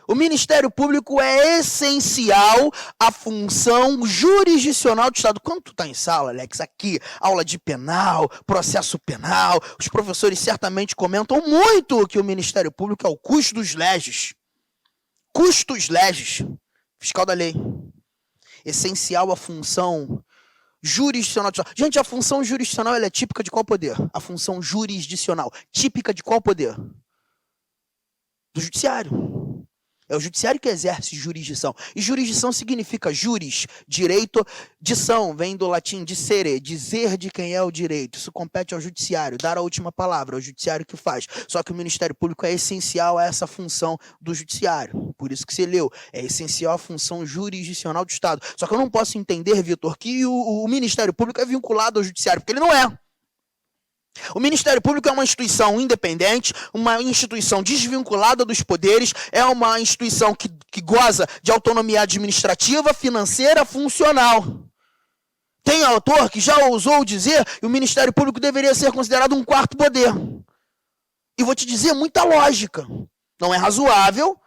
O Ministério Público é essencial à função jurisdicional do Estado. Quando tu está em sala, Alex, aqui, aula de penal, processo penal, os professores certamente comentam muito que o Ministério Público é o custos legis. Custos legis. Fiscal da lei. Essencial à função jurisdicional do Estado. Gente, a função jurisdicional ela é típica de qual poder? A função jurisdicional. Típica de qual poder? Do judiciário. É o judiciário que exerce jurisdição. E jurisdição significa juris, direito, dição, vem do latim dicere, dizer de quem é o direito. Isso compete ao judiciário, dar a última palavra, é o judiciário que faz. Só que o Ministério Público é essencial a essa função do judiciário. Por isso que você leu, é essencial a função jurisdicional do Estado. Só que eu não posso entender, Vitor, que o Ministério Público é vinculado ao judiciário, porque ele não é. O Ministério Público é uma instituição independente, uma instituição desvinculada dos poderes, é uma instituição que goza de autonomia administrativa, financeira, funcional. Tem autor que já ousou dizer que o Ministério Público deveria ser considerado um quarto poder. E vou te dizer, muita lógica. Não é razoável,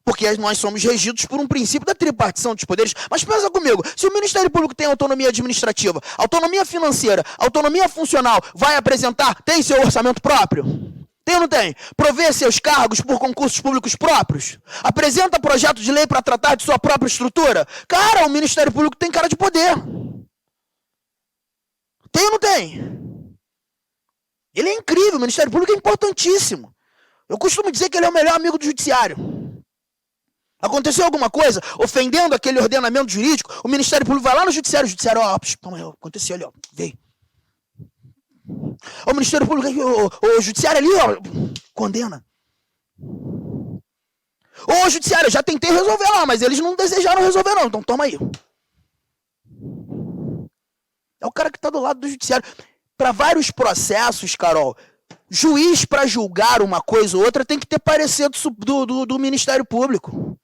porque nós somos regidos por um princípio da tripartição dos poderes. Mas pensa comigo, se o Ministério Público tem autonomia administrativa, autonomia financeira, autonomia funcional, vai apresentar, tem seu orçamento próprio? Tem ou não tem? Provê seus cargos por concursos públicos próprios? Apresenta projeto de lei para tratar de sua própria estrutura? Cara, o Ministério Público tem cara de poder. Tem ou não tem? Ele é incrível, o Ministério Público é importantíssimo. Eu costumo dizer que ele é o melhor amigo do judiciário. Aconteceu alguma coisa ofendendo aquele ordenamento jurídico, o Ministério Público vai lá no judiciário, o judiciário, aconteceu ali, veio. O Ministério Público, o judiciário ali, condena. Ô, judiciário, eu já tentei resolver lá, mas eles não desejaram resolver não, então toma aí. É o cara que está do lado do judiciário. Para vários processos, Carol, juiz para julgar uma coisa ou outra tem que ter parecer do Ministério Público.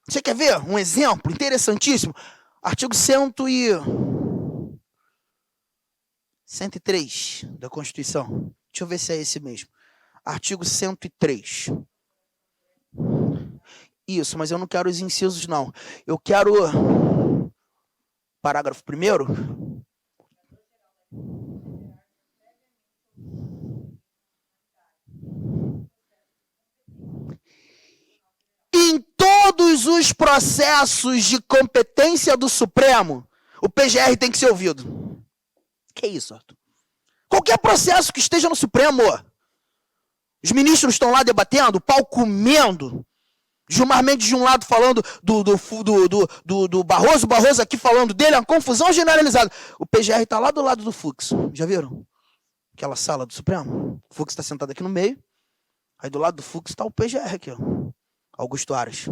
Você quer ver um exemplo interessantíssimo? Artigo 103 da Constituição. Deixa eu ver se é esse mesmo. Artigo 103. Isso, mas eu não quero os incisos, não. Eu quero... Parágrafo 1º. Em todos os processos de competência do Supremo, o PGR tem que ser ouvido. Que isso, Arthur? Qualquer processo que esteja no Supremo, os ministros estão lá debatendo, o pau comendo, Gilmar Mendes de um lado falando do Barroso, Barroso aqui falando dele, uma confusão generalizada. O PGR está lá do lado do Fux, já viram? Aquela sala do Supremo. O Fux está sentado aqui no meio, aí do lado do Fux está o PGR aqui, ó. Augusto Aras,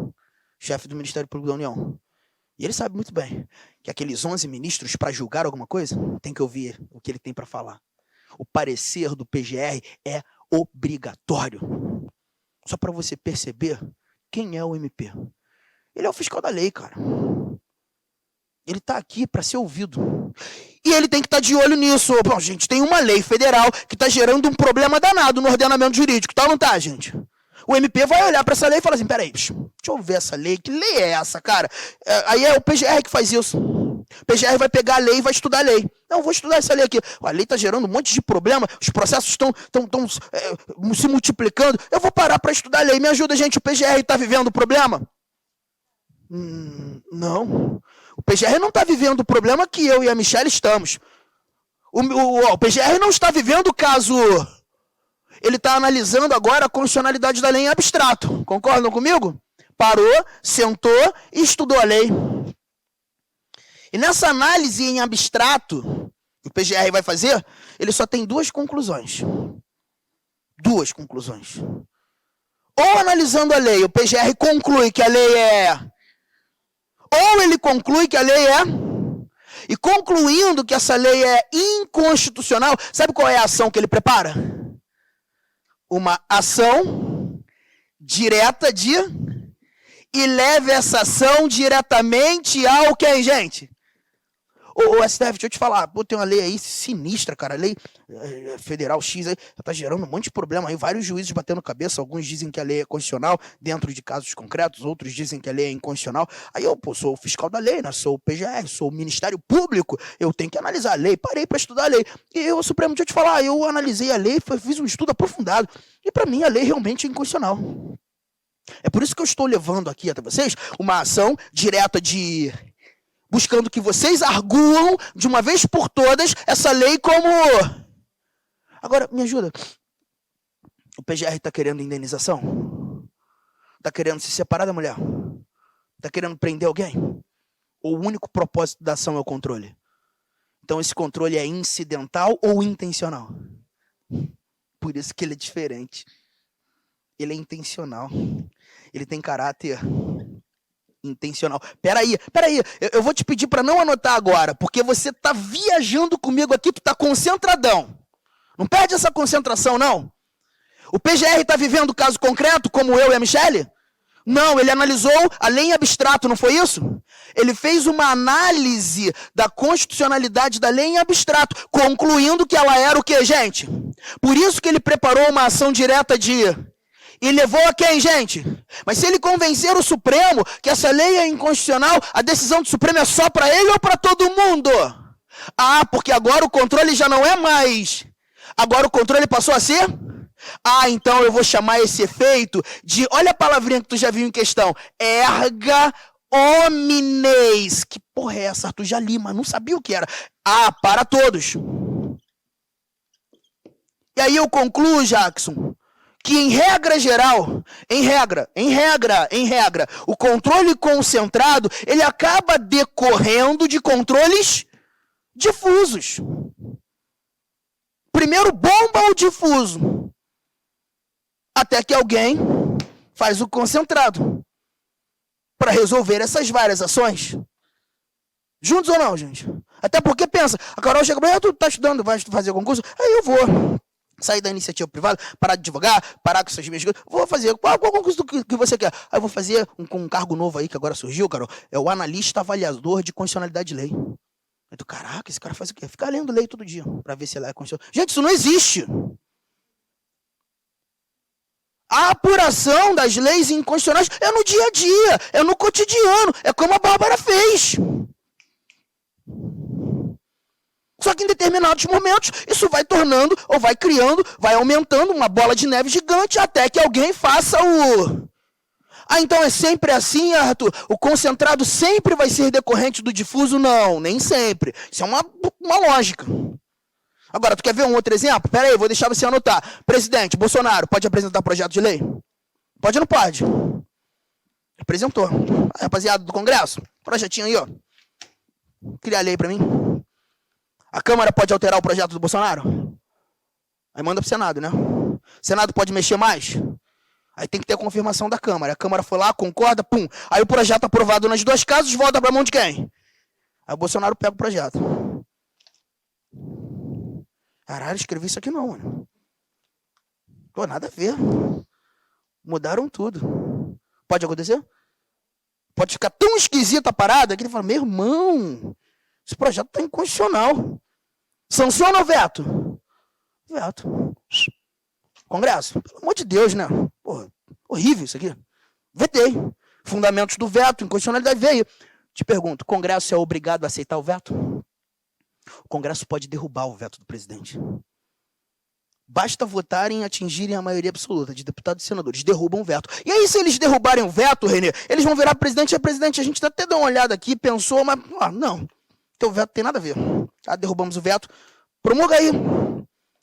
chefe do Ministério Público da União. E ele sabe muito bem que aqueles 11 ministros, para julgar alguma coisa, tem que ouvir o que ele tem para falar. O parecer do PGR é obrigatório. Só para você perceber quem é o MP. Ele é o fiscal da lei, cara. Ele está aqui para ser ouvido. E ele tem que estar de olho nisso. Bom, gente, tem uma lei federal que está gerando um problema danado no ordenamento jurídico. Tá ou não tá, gente? O MP vai olhar para essa lei e falar assim, peraí, deixa eu ver essa lei. Que lei é essa, cara? Aí é o PGR que faz isso. O PGR vai pegar a lei e vai estudar a lei. Não, vou estudar essa lei aqui. A lei está gerando um monte de problema, os processos estão se multiplicando. Eu vou parar para estudar a lei. Me ajuda, gente, o PGR está vivendo o problema? Não. O PGR não está vivendo o problema que eu e a Michelle estamos. O PGR não está vivendo o caso... Ele está analisando agora a constitucionalidade da lei em abstrato. Concordam comigo? Parou, sentou e estudou a lei. E nessa análise em abstrato, que o PGR vai fazer, ele só tem duas conclusões. Duas conclusões. Ou analisando a lei, o PGR conclui que a lei é... Ou ele conclui que a lei é... E concluindo que essa lei é inconstitucional, sabe qual é a ação que ele prepara? Uma ação direta de... E leve essa ação diretamente ao quem, gente? Ô, STF, deixa eu te falar, pô, tem uma lei aí sinistra, cara, lei federal X aí, tá gerando um monte de problema aí, vários juízes batendo cabeça, alguns dizem que a lei é constitucional dentro de casos concretos, outros dizem que a lei é inconstitucional. Aí eu, pô, sou o fiscal da lei, né? Sou o PGR, sou o Ministério Público, eu tenho que analisar a lei, parei para estudar a lei. E o Supremo, deixa eu te falar, eu analisei a lei, fiz um estudo aprofundado, e para mim a lei realmente é inconstitucional. É por isso que eu estou levando aqui até vocês uma ação direta de... buscando que vocês arguam de uma vez por todas essa lei como... Agora, me ajuda. O PGR está querendo indenização? Está querendo se separar da mulher? Está querendo prender alguém? Ou o único propósito da ação é o controle? Então esse controle é incidental ou intencional? Por isso que ele é diferente. Ele é intencional. Ele tem caráter... intencional. Peraí, eu vou te pedir para não anotar agora, porque você tá viajando comigo aqui, tu tá concentradão. Não perde essa concentração, não. O PGR tá vivendo caso concreto, como eu e a Michelle? Não, ele analisou a lei em abstrato, não foi isso? Ele fez uma análise da constitucionalidade da lei em abstrato, concluindo que ela era o quê, gente? Por isso que ele preparou uma ação direta de... E levou a quem, gente? Mas se ele convencer o Supremo que essa lei é inconstitucional, a decisão do Supremo é só para ele ou para todo mundo? Ah, porque agora o controle já não é mais. Agora o controle passou a ser? Ah, então eu vou chamar esse efeito de... Olha a palavrinha que tu já viu em questão. Erga omnes. Que porra é essa, Arthur? Já li, mas não sabia o que era. Ah, para todos. E aí eu concluo, Jackson... que em regra geral, o controle concentrado, ele acaba decorrendo de controles difusos. Primeiro bomba o difuso, até que alguém faz o concentrado para resolver essas várias ações. Juntos ou não, gente? Até porque, pensa, a Carol chega para tu tá estudando, vai fazer concurso? Aí eu vou sair da iniciativa privada, parar de advogar, parar com essas minhas coisas. Vou fazer qual concurso que você quer? Aí eu vou fazer um cargo novo aí, que agora surgiu, Carol. É o analista avaliador de constitucionalidade de lei. Aí tu, caraca, esse cara faz o quê? Fica lendo lei todo dia, para ver se ela é constitucional. Gente, isso não existe. A apuração das leis inconstitucionais é no dia a dia, é no cotidiano, é como a Bárbara fez. Só que em determinados momentos, isso vai tornando, ou vai criando, vai aumentando uma bola de neve gigante até que alguém faça o... Ah, então é sempre assim, Arthur? O concentrado sempre vai ser decorrente do difuso? Não, nem sempre. Isso é uma lógica. Agora, tu quer ver um outro exemplo? Pera aí, vou deixar você anotar. Presidente, Bolsonaro, pode apresentar projeto de lei? Pode ou não pode? Apresentou. Aí, rapaziada do Congresso, projetinho aí, ó. Cria a lei pra mim. A Câmara pode alterar o projeto do Bolsonaro? Aí manda pro Senado, né? O Senado pode mexer mais? Aí tem que ter a confirmação da Câmara. A Câmara foi lá, concorda, pum. Aí o projeto aprovado nas duas casas, volta pra mão de quem? Aí o Bolsonaro pega o projeto. Caralho, escrevi isso aqui não, mano. Pô, nada a ver. Mudaram tudo. Pode acontecer? Pode ficar tão esquisita a parada que ele fala, meu irmão, esse projeto tá inconstitucional. Sanciona ou veto? Veto. Congresso, pelo amor de Deus, né? Porra, horrível isso aqui. Vetei. Fundamentos do veto, inconstitucionalidade veio. Te pergunto, o Congresso é obrigado a aceitar o veto? O Congresso pode derrubar o veto do presidente. Basta votarem e atingirem a maioria absoluta de deputados e senadores. Derrubam o veto. E aí, se eles derrubarem o veto, Renê, eles vão virar presidente e presidente. A gente até deu uma olhada aqui, pensou, mas não. Teu veto tem nada a ver. Ah, derrubamos o veto. Promulga aí.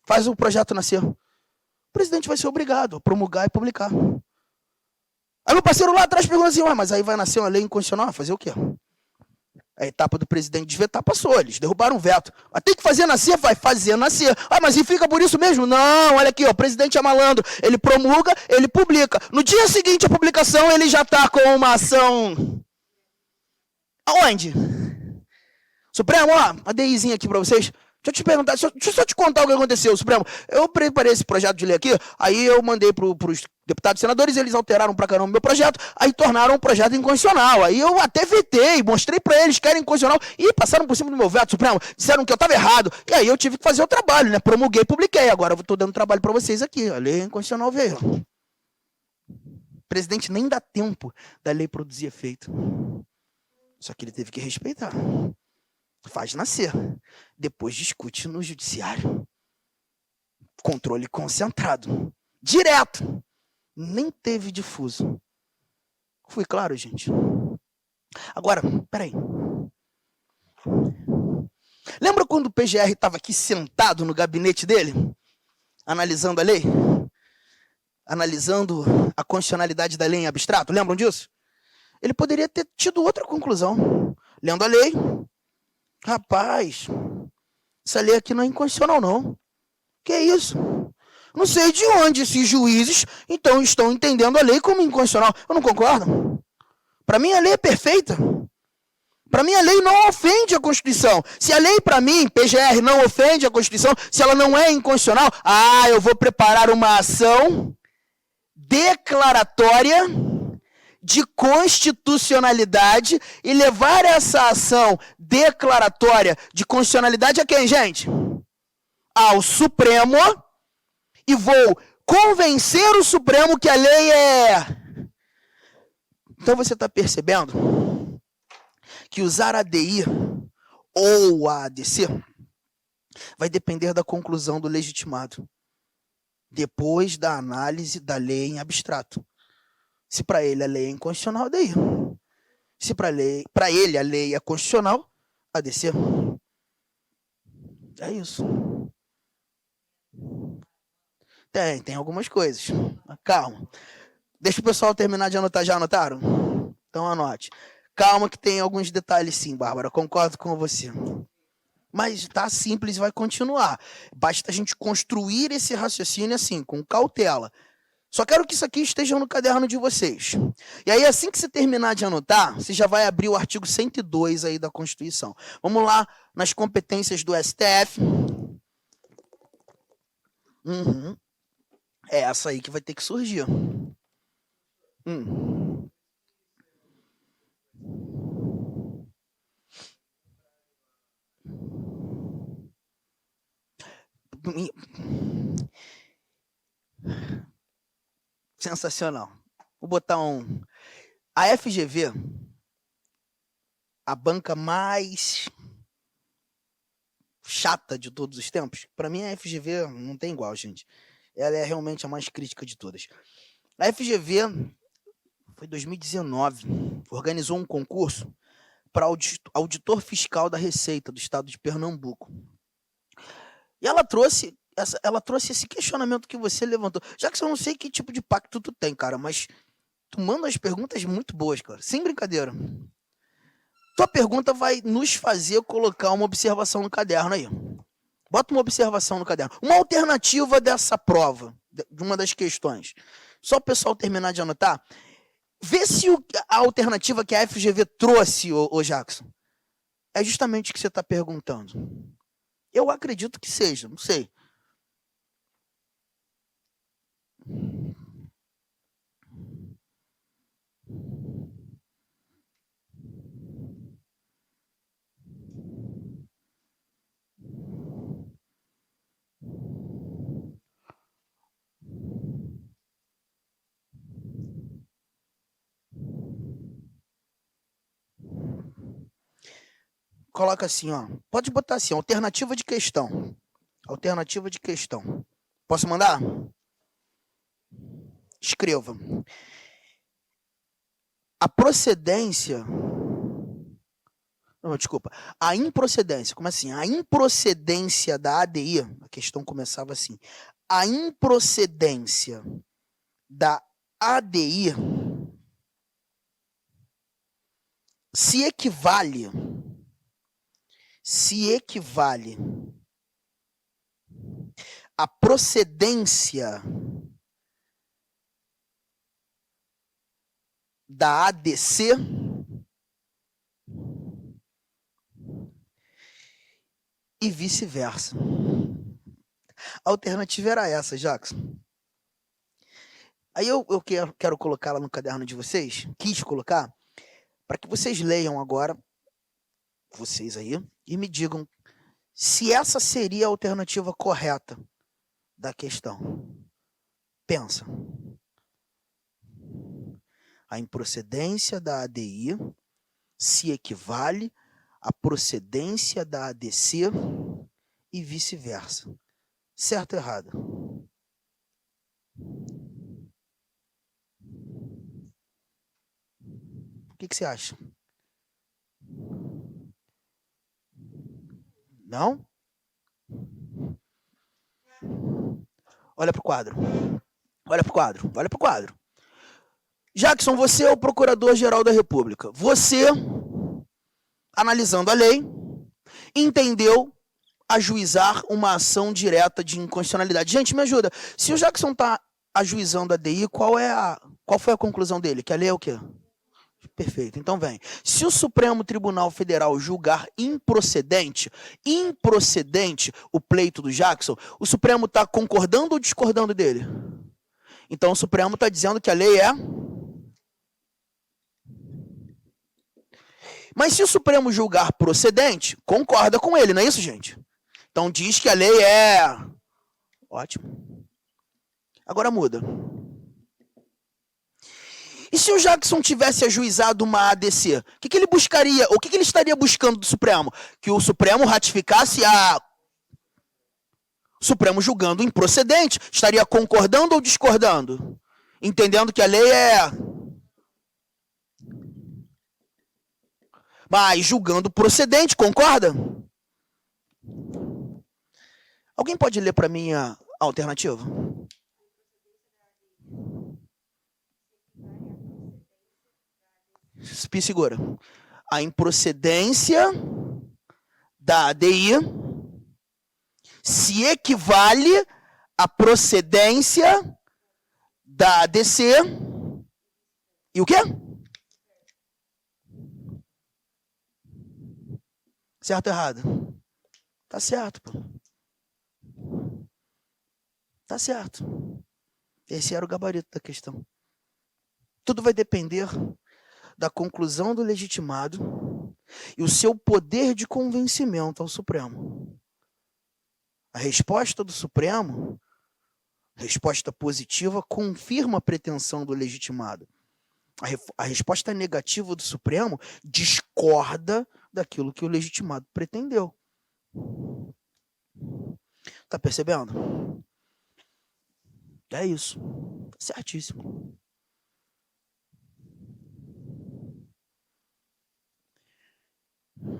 Faz o projeto nascer. O presidente vai ser obrigado a promulgar e publicar. Aí meu parceiro lá atrás pergunta assim, mas aí vai nascer uma lei inconstitucional? Fazer o quê? A etapa do presidente desvetar passou, eles derrubaram o veto. Mas tem que fazer nascer? Vai fazer nascer. Ah, mas e fica por isso mesmo? Não, olha aqui, ó, o presidente é malandro. Ele promulga, ele publica. No dia seguinte à publicação, ele já está com uma ação... Aonde? Supremo, ó, uma DIzinha aqui para vocês. Deixa eu te perguntar, deixa eu só te contar o que aconteceu, Supremo. Eu preparei esse projeto de lei aqui, aí eu mandei para os deputados e senadores, eles alteraram pra caramba o meu projeto, aí tornaram um projeto inconstitucional. Aí eu até vetei, mostrei para eles que era inconstitucional, e passaram por cima do meu veto, Supremo, disseram que eu estava errado. E aí eu tive que fazer o trabalho, né? Promulguei e publiquei. Agora eu estou dando trabalho para vocês aqui. A lei inconstitucional veio. O presidente nem dá tempo da lei produzir efeito. Só que ele teve que respeitar. Faz nascer. Depois discute no judiciário. Controle concentrado. Direto. Nem teve difuso. Fui claro, gente? Agora, peraí. Lembra quando o PGR estava aqui sentado no gabinete dele? Analisando a lei? Analisando a constitucionalidade da lei em abstrato? Lembram disso? Ele poderia ter tido outra conclusão. Lendo a lei... Rapaz, essa lei aqui não é inconstitucional, não. Que é isso? Não sei de onde esses juízes, então, estão entendendo a lei como inconstitucional. Eu não concordo. Para mim, a lei é perfeita. Para mim, a lei não ofende a Constituição. Se a lei, para mim, PGR, não ofende a Constituição, se ela não é inconstitucional, eu vou preparar uma ação declaratória de constitucionalidade e levar essa ação declaratória de constitucionalidade a quem, gente? Ao Supremo, e vou convencer o Supremo que a lei é... Então você está percebendo que usar a ADI ou a ADC vai depender da conclusão do legitimado, depois da análise da lei em abstrato. Se para ele a lei é inconstitucional, daí. Se para ele a lei é constitucional, a ADC. É isso. Tem algumas coisas. Calma. Deixa o pessoal terminar de anotar. Já anotaram? Então anote. Calma que tem alguns detalhes sim, Bárbara. Concordo com você. Mas tá simples e vai continuar. Basta a gente construir esse raciocínio assim, com cautela. Só quero que isso aqui esteja no caderno de vocês. E aí, assim que você terminar de anotar, você já vai abrir o artigo 102 aí da Constituição. Vamos lá nas competências do STF. É essa aí que vai ter que surgir. Sensacional. Vou botar um... A FGV, a banca mais chata de todos os tempos, para mim a FGV não tem igual, gente. Ela é realmente a mais crítica de todas. A FGV, foi 2019, organizou um concurso para auditor fiscal da Receita do estado de Pernambuco. E ela trouxe esse questionamento que você levantou. Já que eu não sei que tipo de pacto tu tem, cara, mas tu manda as perguntas muito boas, cara. Sem brincadeira. Tua pergunta vai nos fazer colocar uma observação no caderno aí. Bota uma observação no caderno. Uma alternativa dessa prova, de uma das questões. Só o pessoal terminar de anotar. Vê se a alternativa que a FGV trouxe, ô Jackson, é justamente o que você está perguntando. Eu acredito que seja, não sei. Coloca assim, ó. Pode botar assim, alternativa de questão. Alternativa de questão. Posso mandar? Escreva. A procedência... Não, desculpa. A improcedência. Como assim? A improcedência da ADI, a questão começava assim. A improcedência da ADI se equivale à procedência da ADC e vice-versa. A alternativa era essa, Jackson. Aí eu quero colocá-la no caderno de vocês, quis colocar, para que vocês leiam agora, vocês aí, e me digam se essa seria a alternativa correta da questão. Pensa. A improcedência da ADI se equivale à procedência da ADC e vice-versa. Certo ou errado? O que você acha? Não? Olha para o quadro. Olha para o quadro. Olha para o quadro. Jackson, você é o Procurador-Geral da República. Você, analisando a lei, entendeu ajuizar uma ação direta de inconstitucionalidade. Gente, me ajuda. Se o Jackson está ajuizando a DI, qual foi a conclusão dele? Que a lei é o quê? Perfeito, então vem. Se o Supremo Tribunal Federal julgar improcedente o pleito do Jackson, o Supremo está concordando ou discordando dele? Então o Supremo está dizendo que a lei é... Mas se o Supremo julgar procedente, concorda com ele, não é isso, gente? Então diz que a lei é... Ótimo. Agora muda. E se o Jackson tivesse ajuizado uma ADC, o que ele buscaria, ou o que ele estaria buscando do Supremo? Que o Supremo ratificasse a... O Supremo julgando improcedente, estaria concordando ou discordando? Entendendo que a lei é... Mas julgando procedente, concorda? Alguém pode ler para mim a alternativa? Me segura. A improcedência da ADI se equivale à procedência da ADC e o quê? Certo ou errado? Tá certo, pô. Tá certo. Esse era o gabarito da questão. Tudo vai depender da conclusão do legitimado e o seu poder de convencimento ao Supremo. A resposta do Supremo, resposta positiva, confirma a pretensão do legitimado. A resposta negativa do Supremo discorda daquilo que o legitimado pretendeu. Tá percebendo? É isso. Certíssimo.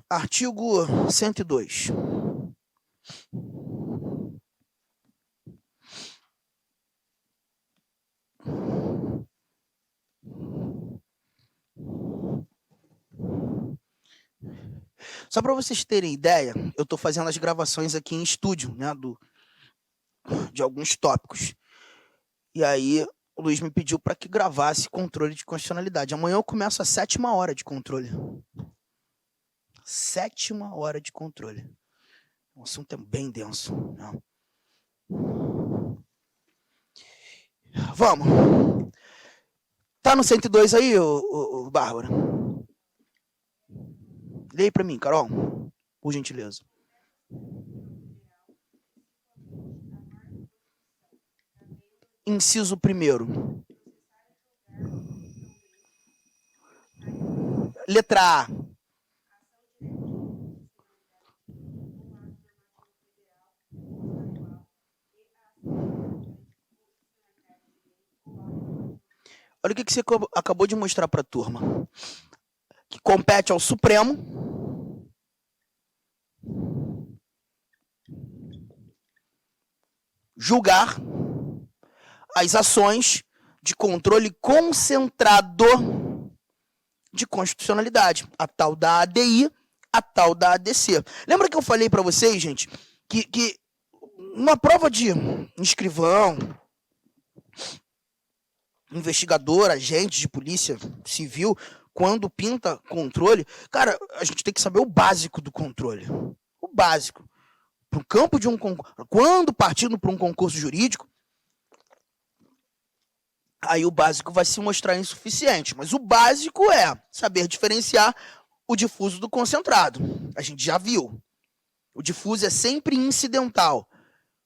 Artigo 102. Só para vocês terem ideia, eu estou fazendo as gravações aqui em estúdio, né, de alguns tópicos. E aí o Luiz me pediu para que gravasse controle de constitucionalidade. Amanhã eu começo a 7ª hora de controle. 7ª hora de controle. O assunto é bem denso. Não. Vamos. Tá no 102 aí, ô Bárbara? Lê aí para mim, Carol, por gentileza. Inciso 1º. Letra A. Olha o que você acabou de mostrar para a turma. Que compete ao Supremo julgar as ações de controle concentrado de constitucionalidade, a tal da ADI, a tal da ADC. Lembra que eu falei para vocês, gente, que uma prova de escrivão, investigador, agente de polícia civil, quando pinta controle, cara, a gente tem que saber o básico do controle. O básico. Para o campo de um concurso, quando partindo para um concurso jurídico, aí o básico vai se mostrar insuficiente. Mas o básico é saber diferenciar o difuso do concentrado. A gente já viu. O difuso é sempre incidental.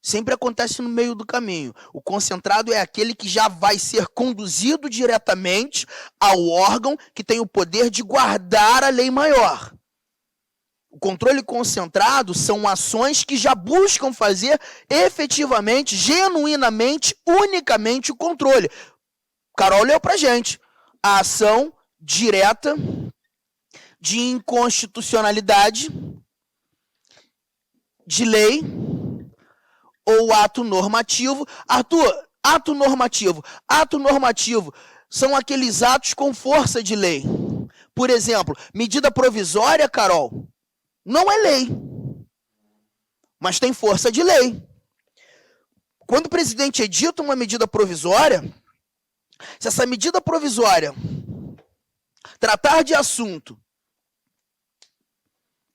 Sempre acontece no meio do caminho. O concentrado é aquele que já vai ser conduzido diretamente ao órgão que tem o poder de guardar a lei maior. O controle concentrado são ações que já buscam fazer efetivamente, genuinamente, unicamente o controle. Carol leu pra gente. A ação direta de inconstitucionalidade de lei ou ato normativo. Arthur, ato normativo. Ato normativo são aqueles atos com força de lei. Por exemplo, medida provisória, Carol, não é lei, mas tem força de lei. Quando o presidente edita uma medida provisória, se essa medida provisória tratar de assunto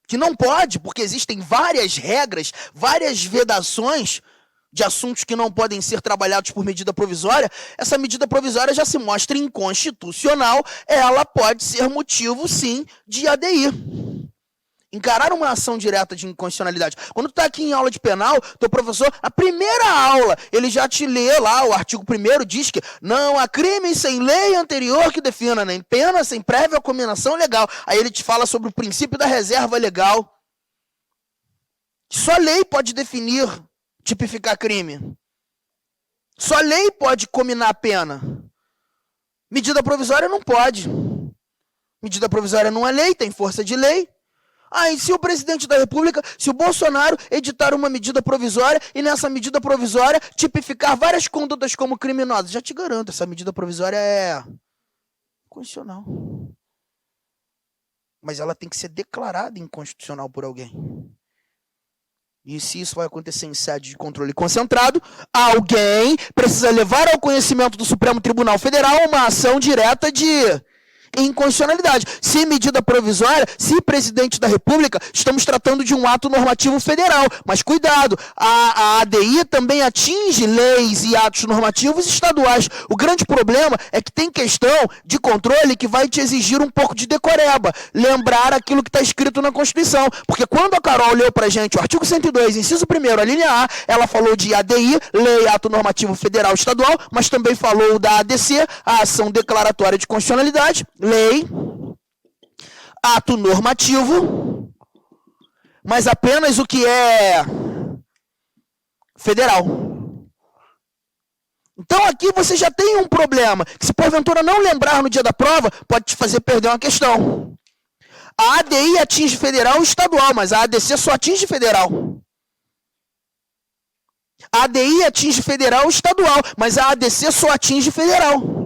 que não pode, porque existem várias regras, várias vedações de assuntos que não podem ser trabalhados por medida provisória, essa medida provisória já se mostra inconstitucional, ela pode ser motivo, sim, de ADI. Encarar uma ação direta de inconstitucionalidade. Quando tu tá aqui em aula de penal, teu professor, a primeira aula, ele já te lê lá, o artigo 1º diz que não há crime sem lei anterior que defina, nem pena sem prévia cominação legal. Aí ele te fala sobre o princípio da reserva legal. Só lei pode definir, tipificar crime. Só lei pode cominar a pena. Medida provisória não pode. Medida provisória não é lei, tem força de lei. Aí, se o presidente da República, se o Bolsonaro editar uma medida provisória e nessa medida provisória tipificar várias condutas como criminosas, já te garanto, essa medida provisória é constitucional. Mas ela tem que ser declarada inconstitucional por alguém. E se isso vai acontecer em sede de controle concentrado, alguém precisa levar ao conhecimento do Supremo Tribunal Federal uma ação direta de inconstitucionalidade. Se medida provisória, se presidente da República, estamos tratando de um ato normativo federal. Mas cuidado, a ADI também atinge leis e atos normativos estaduais. O grande problema é que tem questão de controle que vai te exigir um pouco de decoreba. Lembrar aquilo que está escrito na Constituição. Porque quando a Carol leu para a gente o artigo 102, inciso 1º, a linha A, ela falou de ADI, lei, ato normativo federal estadual, mas também falou da ADC, a ação declaratória de constitucionalidade, lei, ato normativo, mas apenas o que é federal. Então aqui você já tem um problema, que se porventura não lembrar no dia da prova, pode te fazer perder uma questão. A ADI atinge federal e estadual, mas a ADC só atinge federal. A ADI atinge federal e estadual, mas a ADC só atinge federal.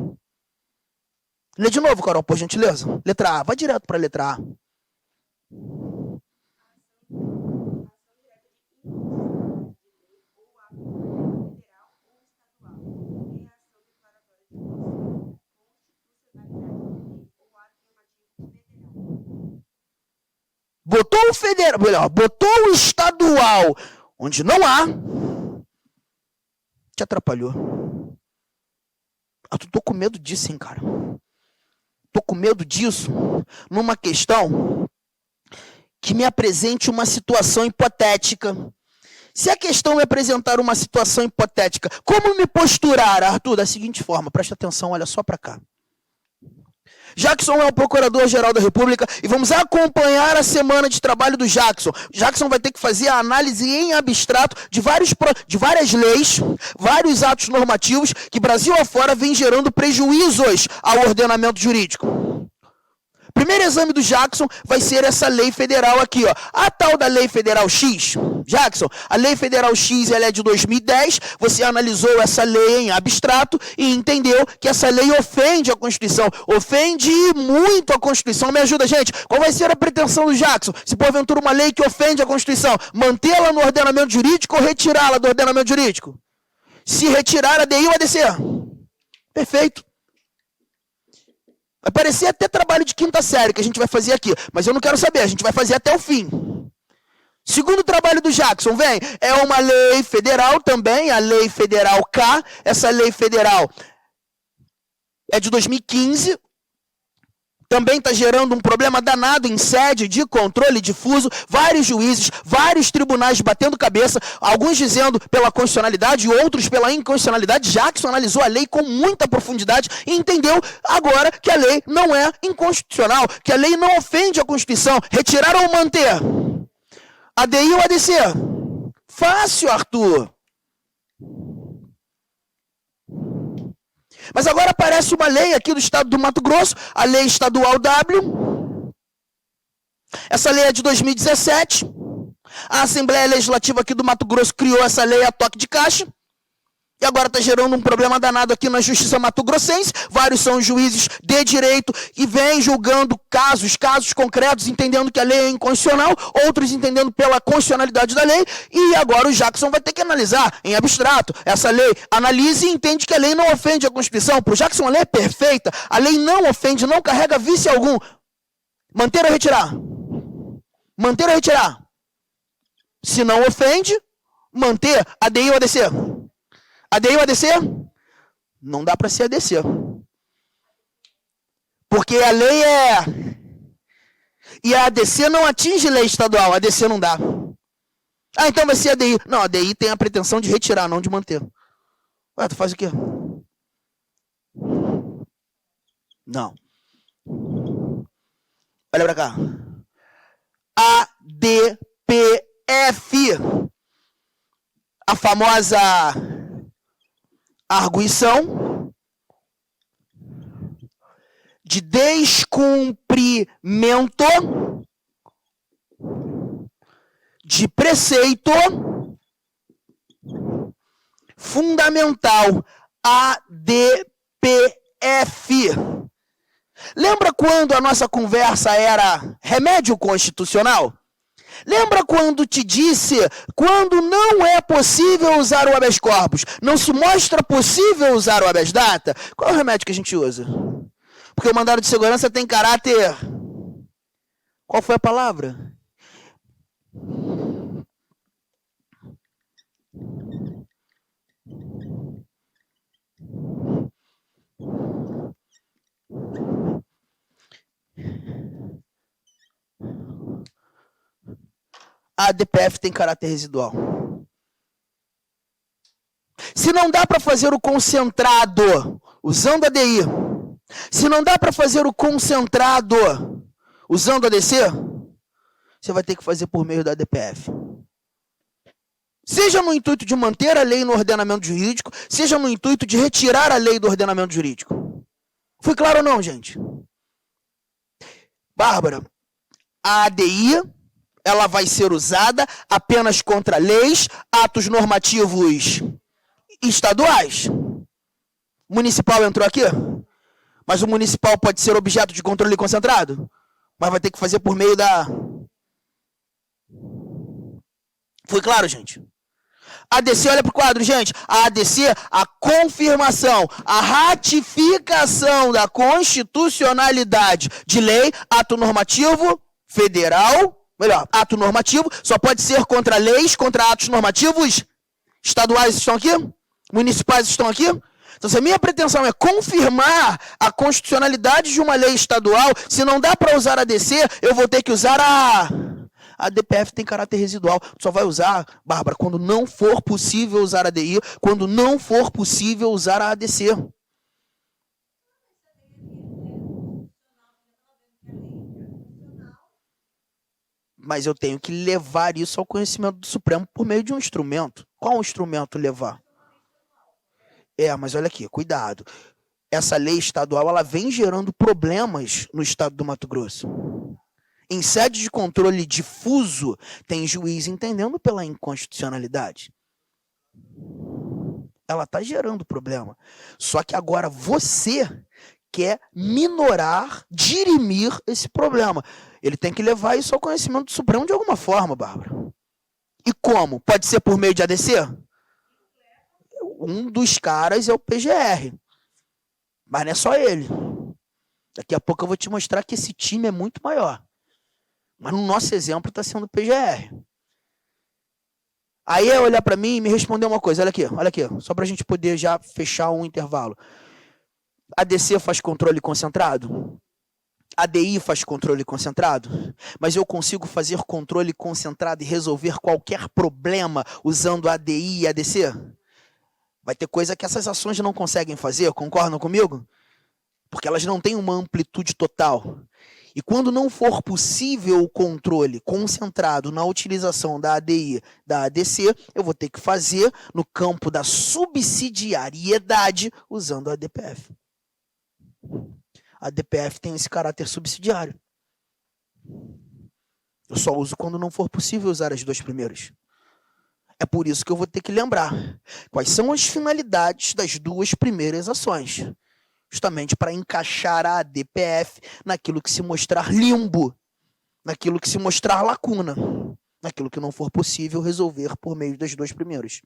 Lê de novo, Carol, por gentileza. Letra A. Vai direto para a letra A. Botou o federal, melhor, botou o estadual, onde não há, te atrapalhou. Tô com medo disso, hein, cara. Tô com medo disso numa questão que me apresente uma situação hipotética. Se a questão me apresentar uma situação hipotética, como me posturar, Arthur? Da seguinte forma, presta atenção, olha só para cá. Jackson é o Procurador-Geral da República e vamos acompanhar a semana de trabalho do Jackson. Jackson vai ter que fazer a análise em abstrato de várias leis, vários atos normativos que Brasil afora vem gerando prejuízos ao ordenamento jurídico. Primeiro exame do Jackson vai ser essa lei federal aqui, ó. A tal da Lei Federal X. Jackson, a Lei Federal X ela é de 2010, você analisou essa lei em abstrato e entendeu que essa lei ofende a Constituição, ofende muito a Constituição. Me ajuda, gente. Qual vai ser a pretensão do Jackson? Se porventura uma lei que ofende a Constituição, mantê-la no ordenamento jurídico ou retirá-la do ordenamento jurídico? Se retirar a ADI ou ADC? Perfeito. Vai parecer até trabalho de quinta série que a gente vai fazer aqui, mas eu não quero saber, a gente vai fazer até o fim. Segundo trabalho do Jackson, vem, é uma lei federal também, a Lei Federal K, essa lei federal é de 2015, também está gerando um problema danado em sede de controle difuso, vários juízes, vários tribunais batendo cabeça, alguns dizendo pela constitucionalidade, outros pela inconstitucionalidade. Jackson analisou a lei com muita profundidade e entendeu agora que a lei não é inconstitucional, que a lei não ofende a Constituição. Retirar ou manter? ADI ou ADC? Fácil, Arthur. Mas agora aparece uma lei aqui do estado do Mato Grosso, a Lei Estadual W. Essa lei é de 2017. A Assembleia Legislativa aqui do Mato Grosso criou essa lei a toque de caixa. E agora está gerando um problema danado aqui na Justiça Mato-Grossense. Vários são juízes de direito e vêm julgando casos concretos, entendendo que a lei é inconstitucional, outros entendendo pela constitucionalidade da lei. E agora o Jackson vai ter que analisar em abstrato essa lei. Analise e entende que a lei não ofende a Constituição. Para o Jackson a lei é perfeita, a lei não ofende, não carrega vício algum. Manter ou retirar? Manter ou retirar? Se não ofende, manter. ADI ou ADC? ADI ou ADC? Não dá para ser ADC. Porque a lei é... E a ADC não atinge lei estadual, a ADC não dá. Ah, então vai ser ADI. Não, a ADI tem a pretensão de retirar, não de manter. Ué, tu faz o quê? Não. Olha para cá. ADPF. A famosa... arguição de descumprimento de preceito fundamental, ADPF. Lembra quando a nossa conversa era remédio constitucional? Lembra quando te disse, quando não é possível usar o habeas corpus, não se mostra possível usar o habeas data? Qual é o remédio que a gente usa? Porque o mandado de segurança tem caráter... Qual foi a palavra? A DPF tem caráter residual. Se não dá para fazer o concentrado usando a DI, se não dá para fazer o concentrado usando a DC, você vai ter que fazer por meio da DPF. Seja no intuito de manter a lei no ordenamento jurídico, seja no intuito de retirar a lei do ordenamento jurídico. Foi claro ou não, gente? Bárbara, a ADI, ela vai ser usada apenas contra leis, atos normativos estaduais. Municipal entrou aqui? Mas o municipal pode ser objeto de controle concentrado? Mas vai ter que fazer por meio da... Foi claro, gente? A ADC, olha para o quadro, gente. A ADC, a confirmação, a ratificação da constitucionalidade de lei, ato normativo federal, melhor, ato normativo, só pode ser contra leis, contra atos normativos estaduais estão aqui, municipais estão aqui. Então, se a minha pretensão é confirmar a constitucionalidade de uma lei estadual, se não dá para usar a ADC, eu vou ter que usar a DPF tem caráter residual. Tu só vai usar, Bárbara, quando não for possível usar a DI, quando não for possível usar a ADC. Mas eu tenho que levar isso ao conhecimento do Supremo por meio de um instrumento. Qual instrumento levar? Mas olha aqui, cuidado. Essa lei estadual, ela vem gerando problemas no estado do Mato Grosso. Em sede de controle difuso, tem juiz entendendo pela inconstitucionalidade. Ela está gerando problema. Só que agora você quer minorar, dirimir esse problema. Ele tem que levar isso ao conhecimento do Supremo de alguma forma, Bárbara. E como? Pode ser por meio de ADC? Um dos caras é o PGR. Mas não é só ele. Daqui a pouco eu vou te mostrar que esse time é muito maior. Mas no nosso exemplo está sendo o PGR. Aí é olhar para mim e me responder uma coisa. Olha aqui, só para a gente poder já fechar um intervalo. A ADC faz controle concentrado? A DI faz controle concentrado? Mas eu consigo fazer controle concentrado e resolver qualquer problema usando a ADI e a ADC? Vai ter coisa que essas ações não conseguem fazer, concordam comigo? Porque elas não têm uma amplitude total. E quando não for possível o controle concentrado na utilização da ADI, da ADC, eu vou ter que fazer no campo da subsidiariedade usando a DPF. A DPF tem esse caráter subsidiário. Eu só uso quando não for possível usar as duas primeiras. É por isso que eu vou ter que lembrar quais são as finalidades das duas primeiras ações. Justamente para encaixar a DPF naquilo que se mostrar limbo, naquilo que se mostrar lacuna, naquilo que não for possível resolver por meio das duas primeiras.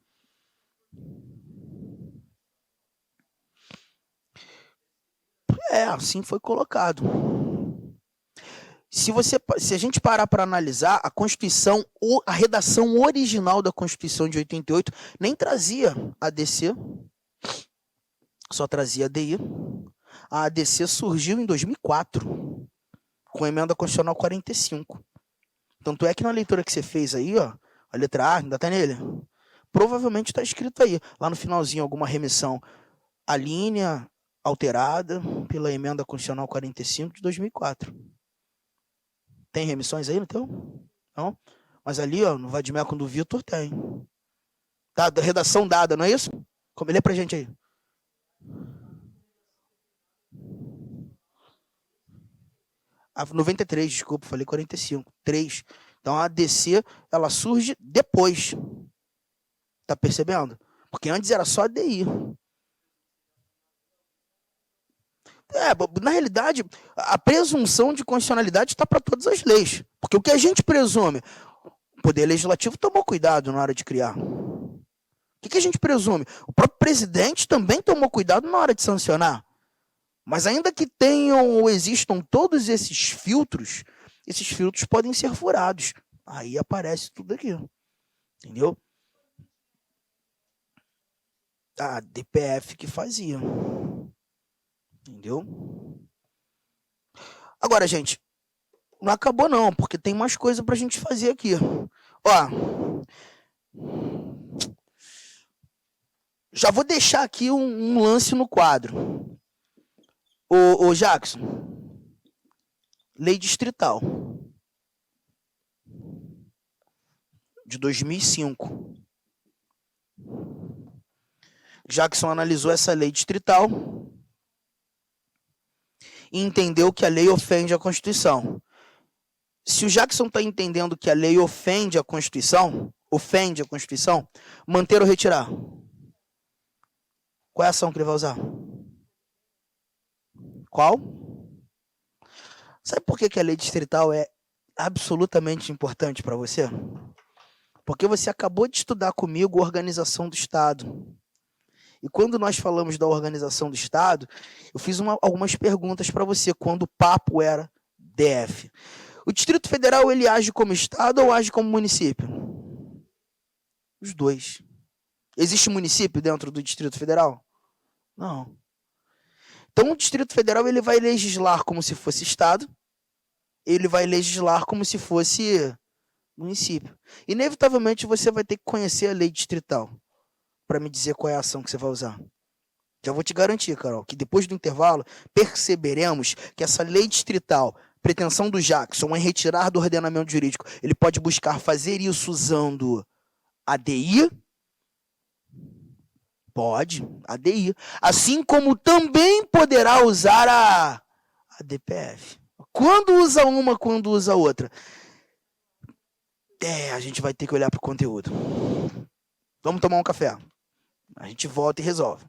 Assim foi colocado. Se a gente parar para analisar, a Constituição, a redação original da Constituição de 88 nem trazia ADC, só trazia ADI. A ADC surgiu em 2004, com a emenda constitucional 45. Tanto é que na leitura que você fez aí, ó, a letra A, ainda está nele? Provavelmente está escrito aí, lá no finalzinho, alguma remissão. A linha alterada pela emenda constitucional 45 de 2004. Tem remissões aí no teu? Não? Mas ali, ó, no Vadimeco do Vitor tem. Tá, redação dada, não é isso? Lê pra gente aí. A 93, desculpa, falei 45. 3. Então a ADC, ela surge depois. Tá percebendo? Porque antes era só ADI. Na realidade, a presunção de constitucionalidade está para todas as leis. Porque o que a gente presume? Poder Legislativo tomou cuidado na hora de criar. O que a gente presume? O próprio presidente também tomou cuidado na hora de sancionar. Mas ainda que tenham ou existam todos esses filtros podem ser furados. Aí aparece tudo aqui. Entendeu? A DPF que fazia. Entendeu? Agora, gente, não acabou não, porque tem mais coisa pra gente fazer aqui. Ó, já vou deixar aqui um lance no quadro. Ô Jackson, lei distrital de 2005. Jackson analisou essa lei distrital e entendeu que a lei ofende a Constituição. Se o Jackson está entendendo que a lei ofende a Constituição, manter ou retirar? Qual é a ação que ele vai usar? Qual? Sabe por que a lei distrital é absolutamente importante para você? Porque você acabou de estudar comigo a organização do Estado. E quando nós falamos da organização do Estado, eu fiz algumas perguntas para você, quando o papo era DF. O Distrito Federal, ele age como Estado ou age como município? Os dois. Existe município dentro do Distrito Federal? Não. Então, o Distrito Federal, ele vai legislar como se fosse Estado, ele vai legislar como se fosse município. Inevitavelmente, você vai ter que conhecer a lei distrital para me dizer qual é a ação que você vai usar. Já vou te garantir, Carol, que depois do intervalo, perceberemos que essa lei distrital, pretensão do Jackson em retirar do ordenamento jurídico, ele pode buscar fazer isso usando a DI? Pode, a DI. Assim como também poderá usar a DPF. Quando usa uma, quando usa outra? A gente vai ter que olhar para o conteúdo. Vamos tomar um café. A gente volta e resolve.